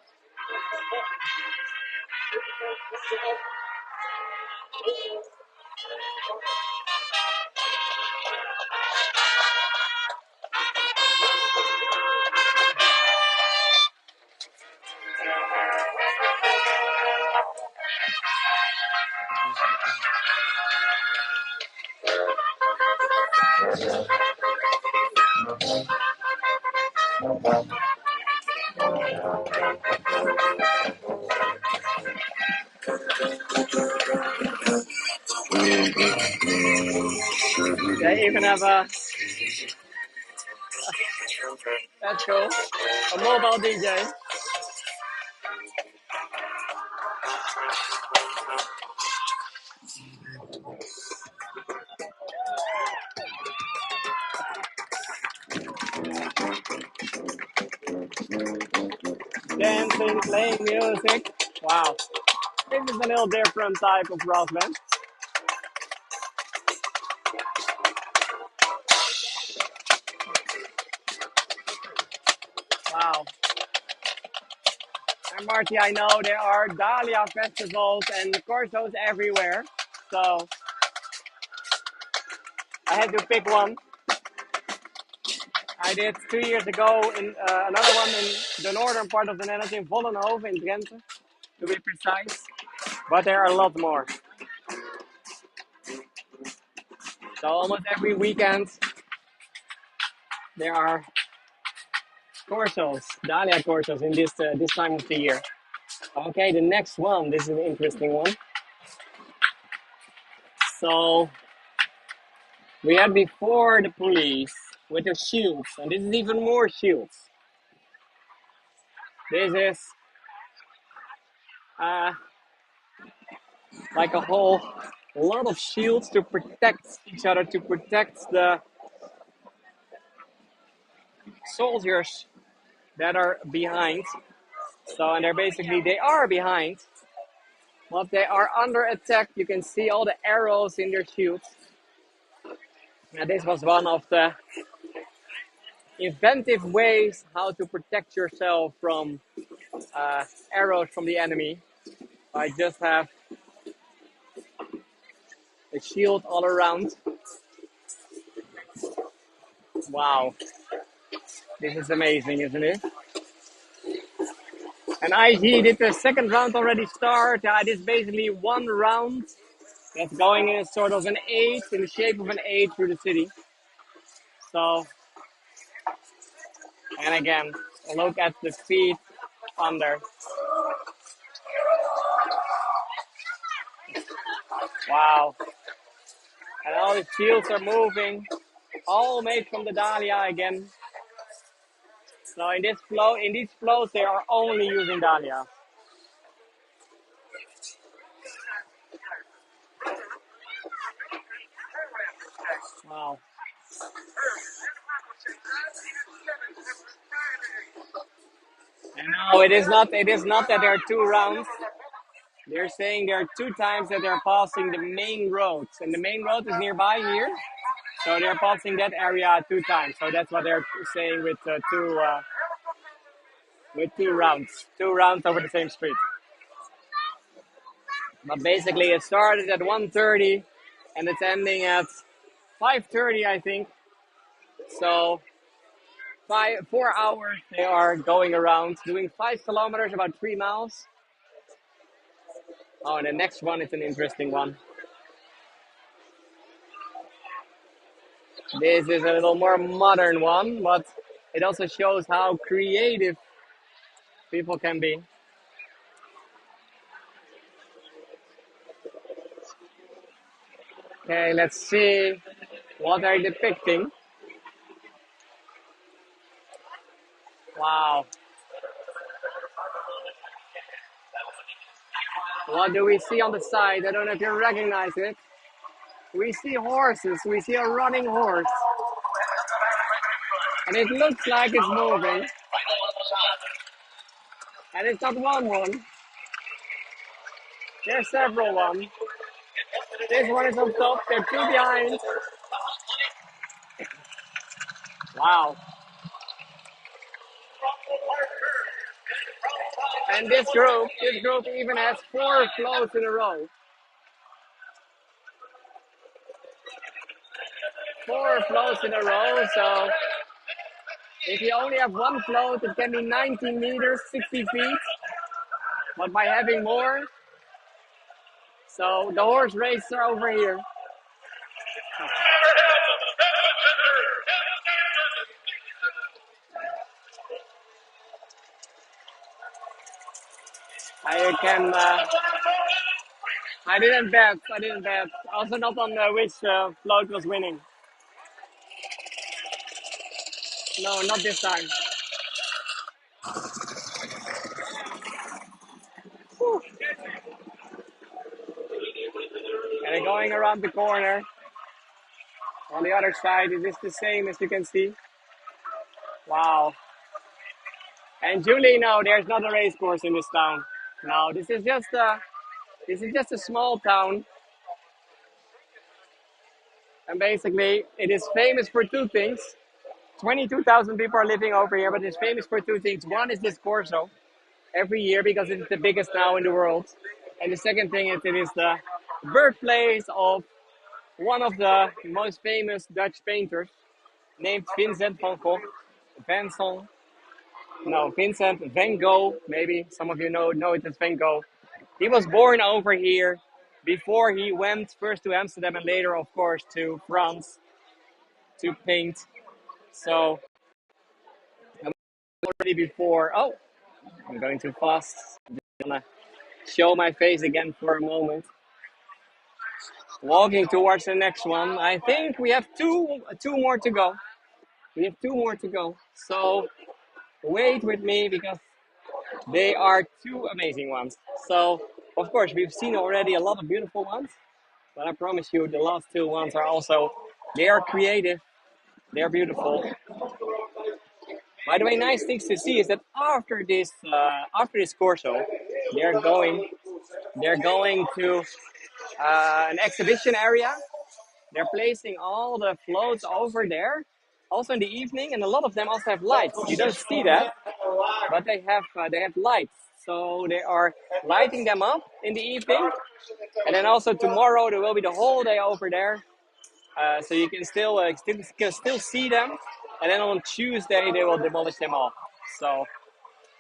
They even have a, that's cool, a mobile DJ. Dancing, playing music. Wow. This is a little different type of rock band. Wow. And Marty, I know there are dahlia festivals and corsos everywhere. So I had to pick one. I did 2 years ago in another one in the northern part of the Netherlands, in Vollenhoven in Drenthe, to be precise. But there are a lot more. So almost every weekend there are corsos, dahlia corsos in this time of the year. Okay, the next one. This is an interesting one. So we had before the police with their shields, and this is even more shields. This is uh, like a whole lot of shields to protect each other, to protect the soldiers that are behind. So, and they are behind, but they are under attack. You can see all the arrows in their shields. Now, this was one of the inventive ways how to protect yourself from arrows from the enemy. I just have a shield all around. Wow, this is amazing, isn't it? And IG did the second round already start. It is basically one round that's going in sort of an eight, in the shape of an eight through the city. So, and again, look at the feet under. Wow. And all the shields are moving, all made from the dahlia again. So in these flows, they are only using dahlia. Wow. And now No, it is not. It is not that there are two rounds. They're saying there are two times that they're passing the main road, and the main road is nearby here. So they're passing that area two times. So that's what they're saying with two rounds over the same street. But basically, it started at 1:30, and it's ending at 5:30, I think. So 4 hours they are going around, doing 5 kilometers, about 3 miles. Oh, and the next one is an interesting one. This is a little more modern one, but it also shows how creative people can be. Okay, let's see what they're depicting. Wow. What do we see on the side? I don't know if you recognize it. We see horses. We see a running horse. And it looks like it's moving. And it's not one. There's several ones. This one is on top. There are two behind. Wow. And this group even has 4 floats in a row. 4 floats in a row. So if you only have one float, it can be 19 meters, 60 feet. But by having more, so the horse races are over here. I can. I didn't bet. Also not on which float was winning. No, not this time. Whew. And they're going around the corner. On the other side, it is the same as you can see. Wow. And Julie, no, there's not a race course in this town. No, this is just a small town. And basically, it is famous for two things. 22,000 people are living over here, but it's famous for two things. One is this Corso every year because it's the biggest now in the world. And the second thing is it is the birthplace of one of the most famous Dutch painters named Vincent van Gogh. Vincent van Gogh, maybe some of you know it as Van Gogh. He was born over here before he went first to Amsterdam and later, of course, to France to paint. So, already before. Oh, I'm going too fast. I'm just gonna show my face again for a moment. Walking towards the next one. I think we have two more to go. So wait with me because they are two amazing ones. So of course we've seen already a lot of beautiful ones, but I promise you the last two ones are also, they are creative, they are beautiful. By the way, nice things to see is that after this Corso, they're going to an exhibition area. They're placing all the floats over there, also in the evening, and a lot of them also have lights. You don't see that, but they have lights. So they are lighting them up in the evening, and then also tomorrow there will be the whole day over there. So you can still see them, and then on Tuesday they will demolish them all. So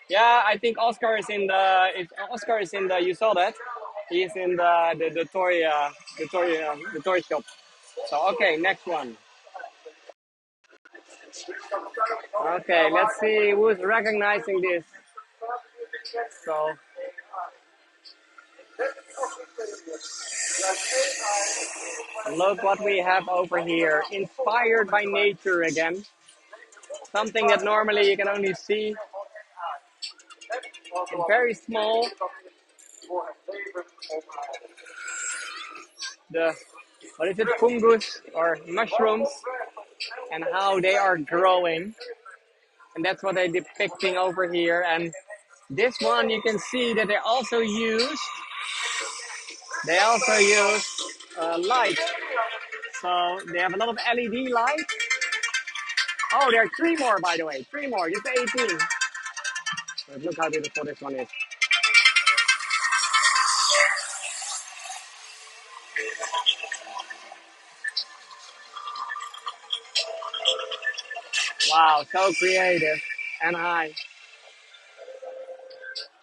yeah, I think Oscar is in the. If Oscar is in the, you saw that. He is in the toy shop. So okay, next one. Okay, let's see who's recognizing this. So look what we have over here. Inspired by nature again. Something that normally you can only see in very small. The what is it? Fungus or mushrooms, and how they are growing. And that's what they're depicting over here. And This one you can see that they also use light. So they have a lot of LED light. Oh, there are three more, by the way. Three more, just 18. But look how beautiful this one is. Wow, so creative and high.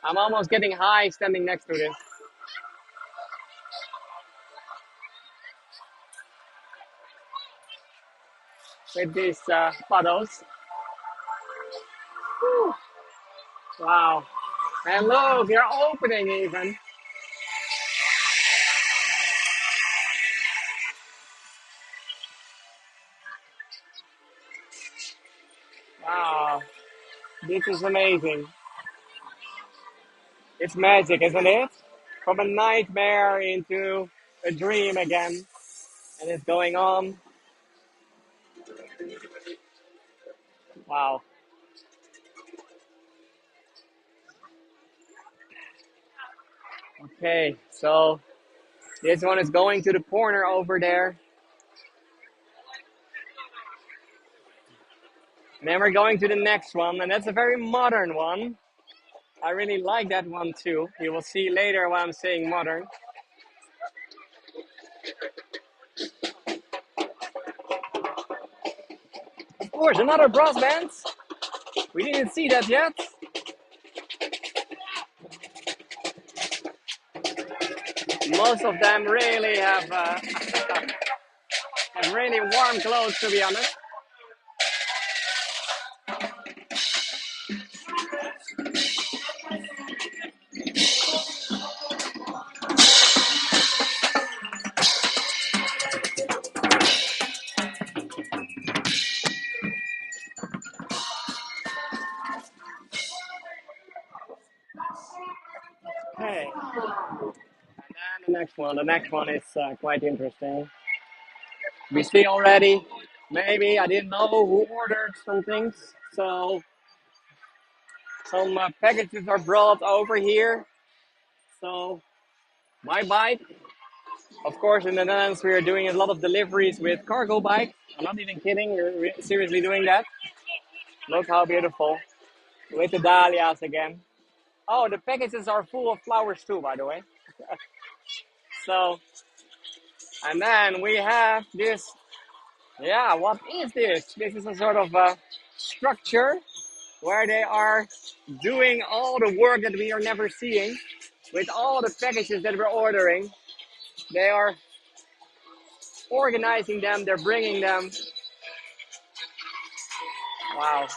I'm almost getting high standing next to this. With these puddles. Whew. Wow. And look, they're opening even. Wow. This is amazing. It's magic, isn't it? From a nightmare into a dream again. And it's going on. Wow. Okay, so this one is going to the corner over there. And then we're going to the next one, and that's a very modern one. I really like that one too. You will see later why I'm saying modern. Of course, another brass band. We didn't see that yet. Most of them really have really warm clothes, to be honest. Okay, and the next one. The next one is quite interesting. We see already. Maybe I didn't know who ordered some things, so some packages are brought over here. So my bike, of course, in the Netherlands we are doing a lot of deliveries with cargo bikes. I'm not even kidding. We're seriously doing that. Look how beautiful with the dahlias again. Oh, the packages are full of flowers too, by the way. So, and then we have this. Yeah, what is this? This is a sort of structure where they are doing all the work that we are never seeing with all the packages that we're ordering. They are organizing them, they're bringing them. Wow.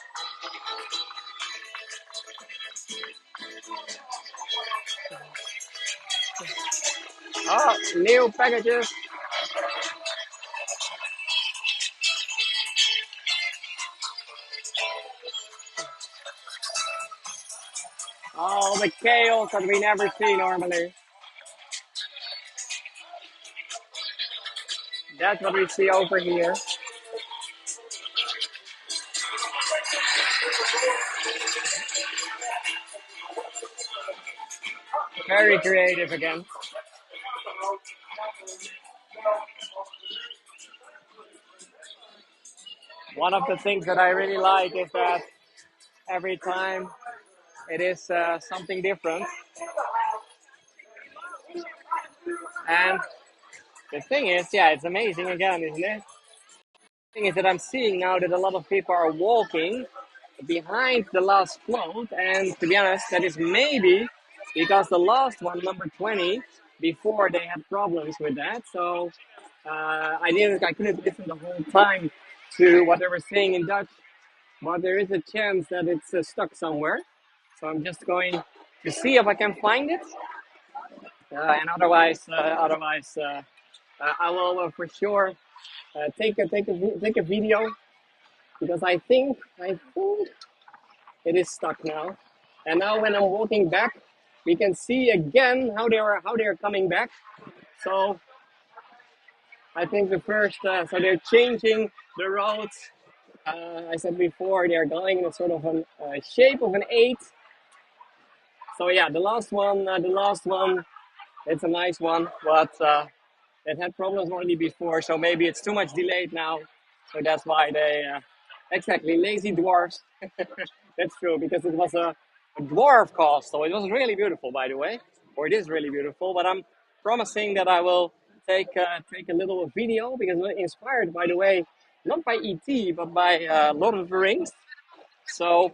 Oh, new packages. All the chaos that we never see normally. That's what we see over here. Very creative again. One of the things that I really like is that every time it is something different. And the thing is, yeah, it's amazing again, isn't it? The thing is that I'm seeing now that a lot of people are walking behind the last float, and to be honest, that is maybe because the last one, number 20, before they had problems with that. So I couldn't listen the whole time to what they were saying in Dutch, but there is a chance that it's stuck somewhere. So I'm just going to see if I can find it, and otherwise, I will for sure take a video because I think it is stuck now. And now when I'm walking back, we can see again how they are coming back. So I think the first so they're changing the roads. I said before they are going in a sort of a shape of an eight. So yeah, the last one, it's a nice one, but it had problems already before, so maybe it's too much delayed now. So that's why they, exactly, lazy dwarfs. That's true, because it was a dwarf castle. It was really beautiful, by the way, or it is really beautiful. But I'm promising that I will take a little video, because we're inspired, by the way, not by ET, but by Lord of the Rings. So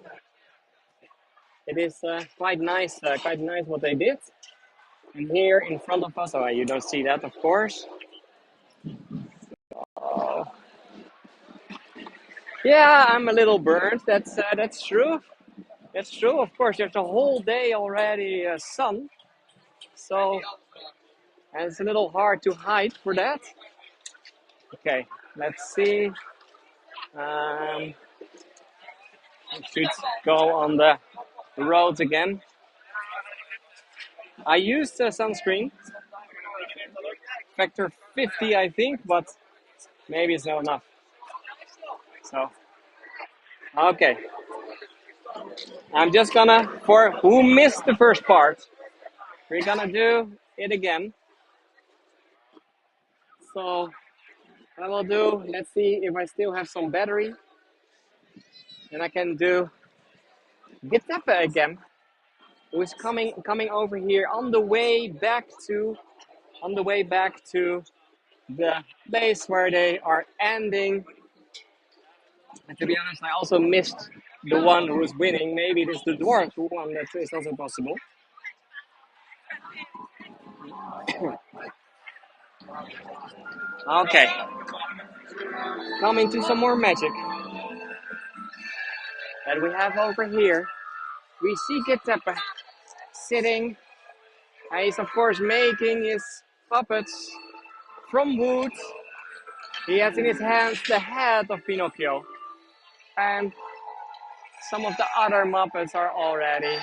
it is quite nice what they did. And here in front of us, oh, you don't see that, of course. Oh, yeah, I'm a little burnt. That's true. That's true. Of course, there's a whole day already sun, so and it's a little hard to hide for that. Okay, let's see. I should go on the roads again. I used sunscreen, factor 50, I think, but maybe it's not enough. So, okay, I'm just gonna, for who missed the first part, we're gonna do it again. So, I will do, let's see if I still have some battery, and I can do Getafe again, who is coming over here on the way back to the place where they are ending. And to be honest, I also missed the one who's winning. Maybe it is the dwarf who won. That is also possible. Okay, coming to some more magic that we have over here. We see Getafe sitting. He's of course making his puppets from wood. He has in his hands the head of Pinocchio, and some of the other Muppets are already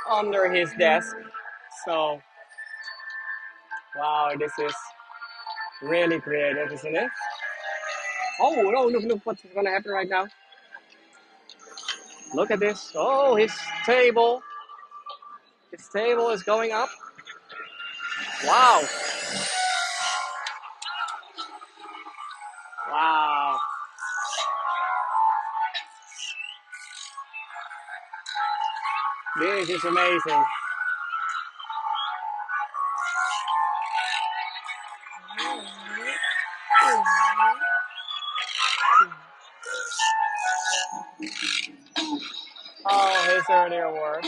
under his desk. So, wow, this is really creative, isn't it? Oh no, look what's gonna happen right now. Look at this. Oh, table. His table is going up. Wow. Wow. This is amazing. Oh, his earlier work.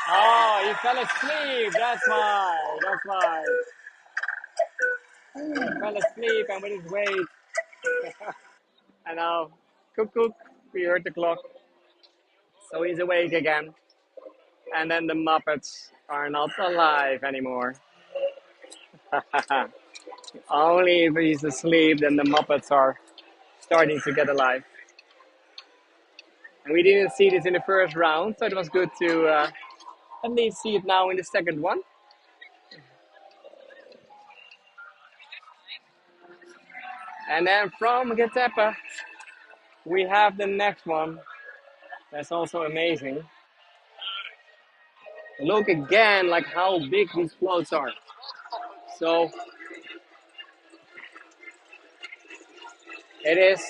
Oh, he fell asleep. That's why. That's why. He fell asleep and with his weight. And now, cook, cook. We heard the clock. So he's awake again. And then the Muppets are not alive anymore. Only if he's asleep, then the Muppets are starting to get alive. And we didn't see this in the first round, so it was good to at least see it now in the second one. And then from Getafe, we have the next one. That's also amazing. Look again, like how big these floats are. So it is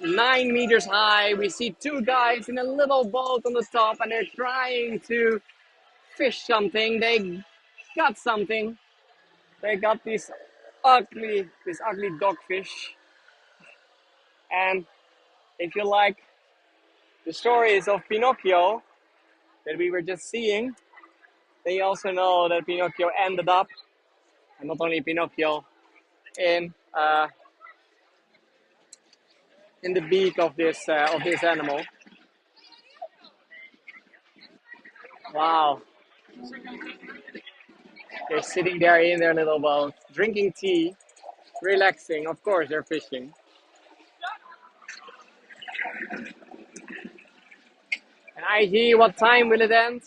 9 meters high. We see two guys in a little boat on the top, and they're trying to fish something. They got something. They got this ugly dogfish. And if you like the stories of Pinocchio that we were just seeing, then you also know that Pinocchio ended up, and not only Pinocchio, in the beak of this animal. Wow, they're sitting there in their little boat, drinking tea, relaxing. Of course, they're fishing. And I hear, what time will it end?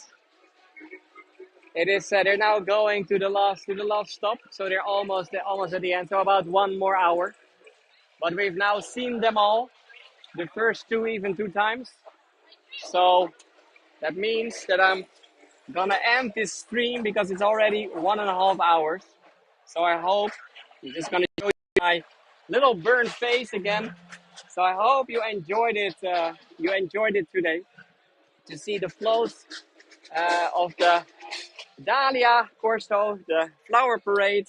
It is. They're now going to the last stop, so they're almost at the end. So about 1 more hour. But we've now seen them all, the first two even two times. So that means that I'm gonna end this stream because it's already 1.5 hours. So I hope I'm just gonna show you my little burnt face again. So I hope you enjoyed it. You enjoyed it today to see the flows of the Dahlia Corso, the flower parade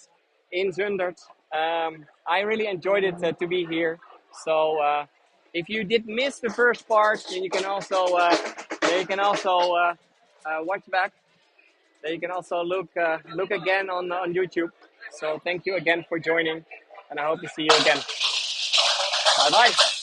in Zundert. I really enjoyed it to be here. So if you did miss the first part, then you can also watch back. Then you can also look again on YouTube. So thank you again for joining, and I hope to see you again. Bye bye.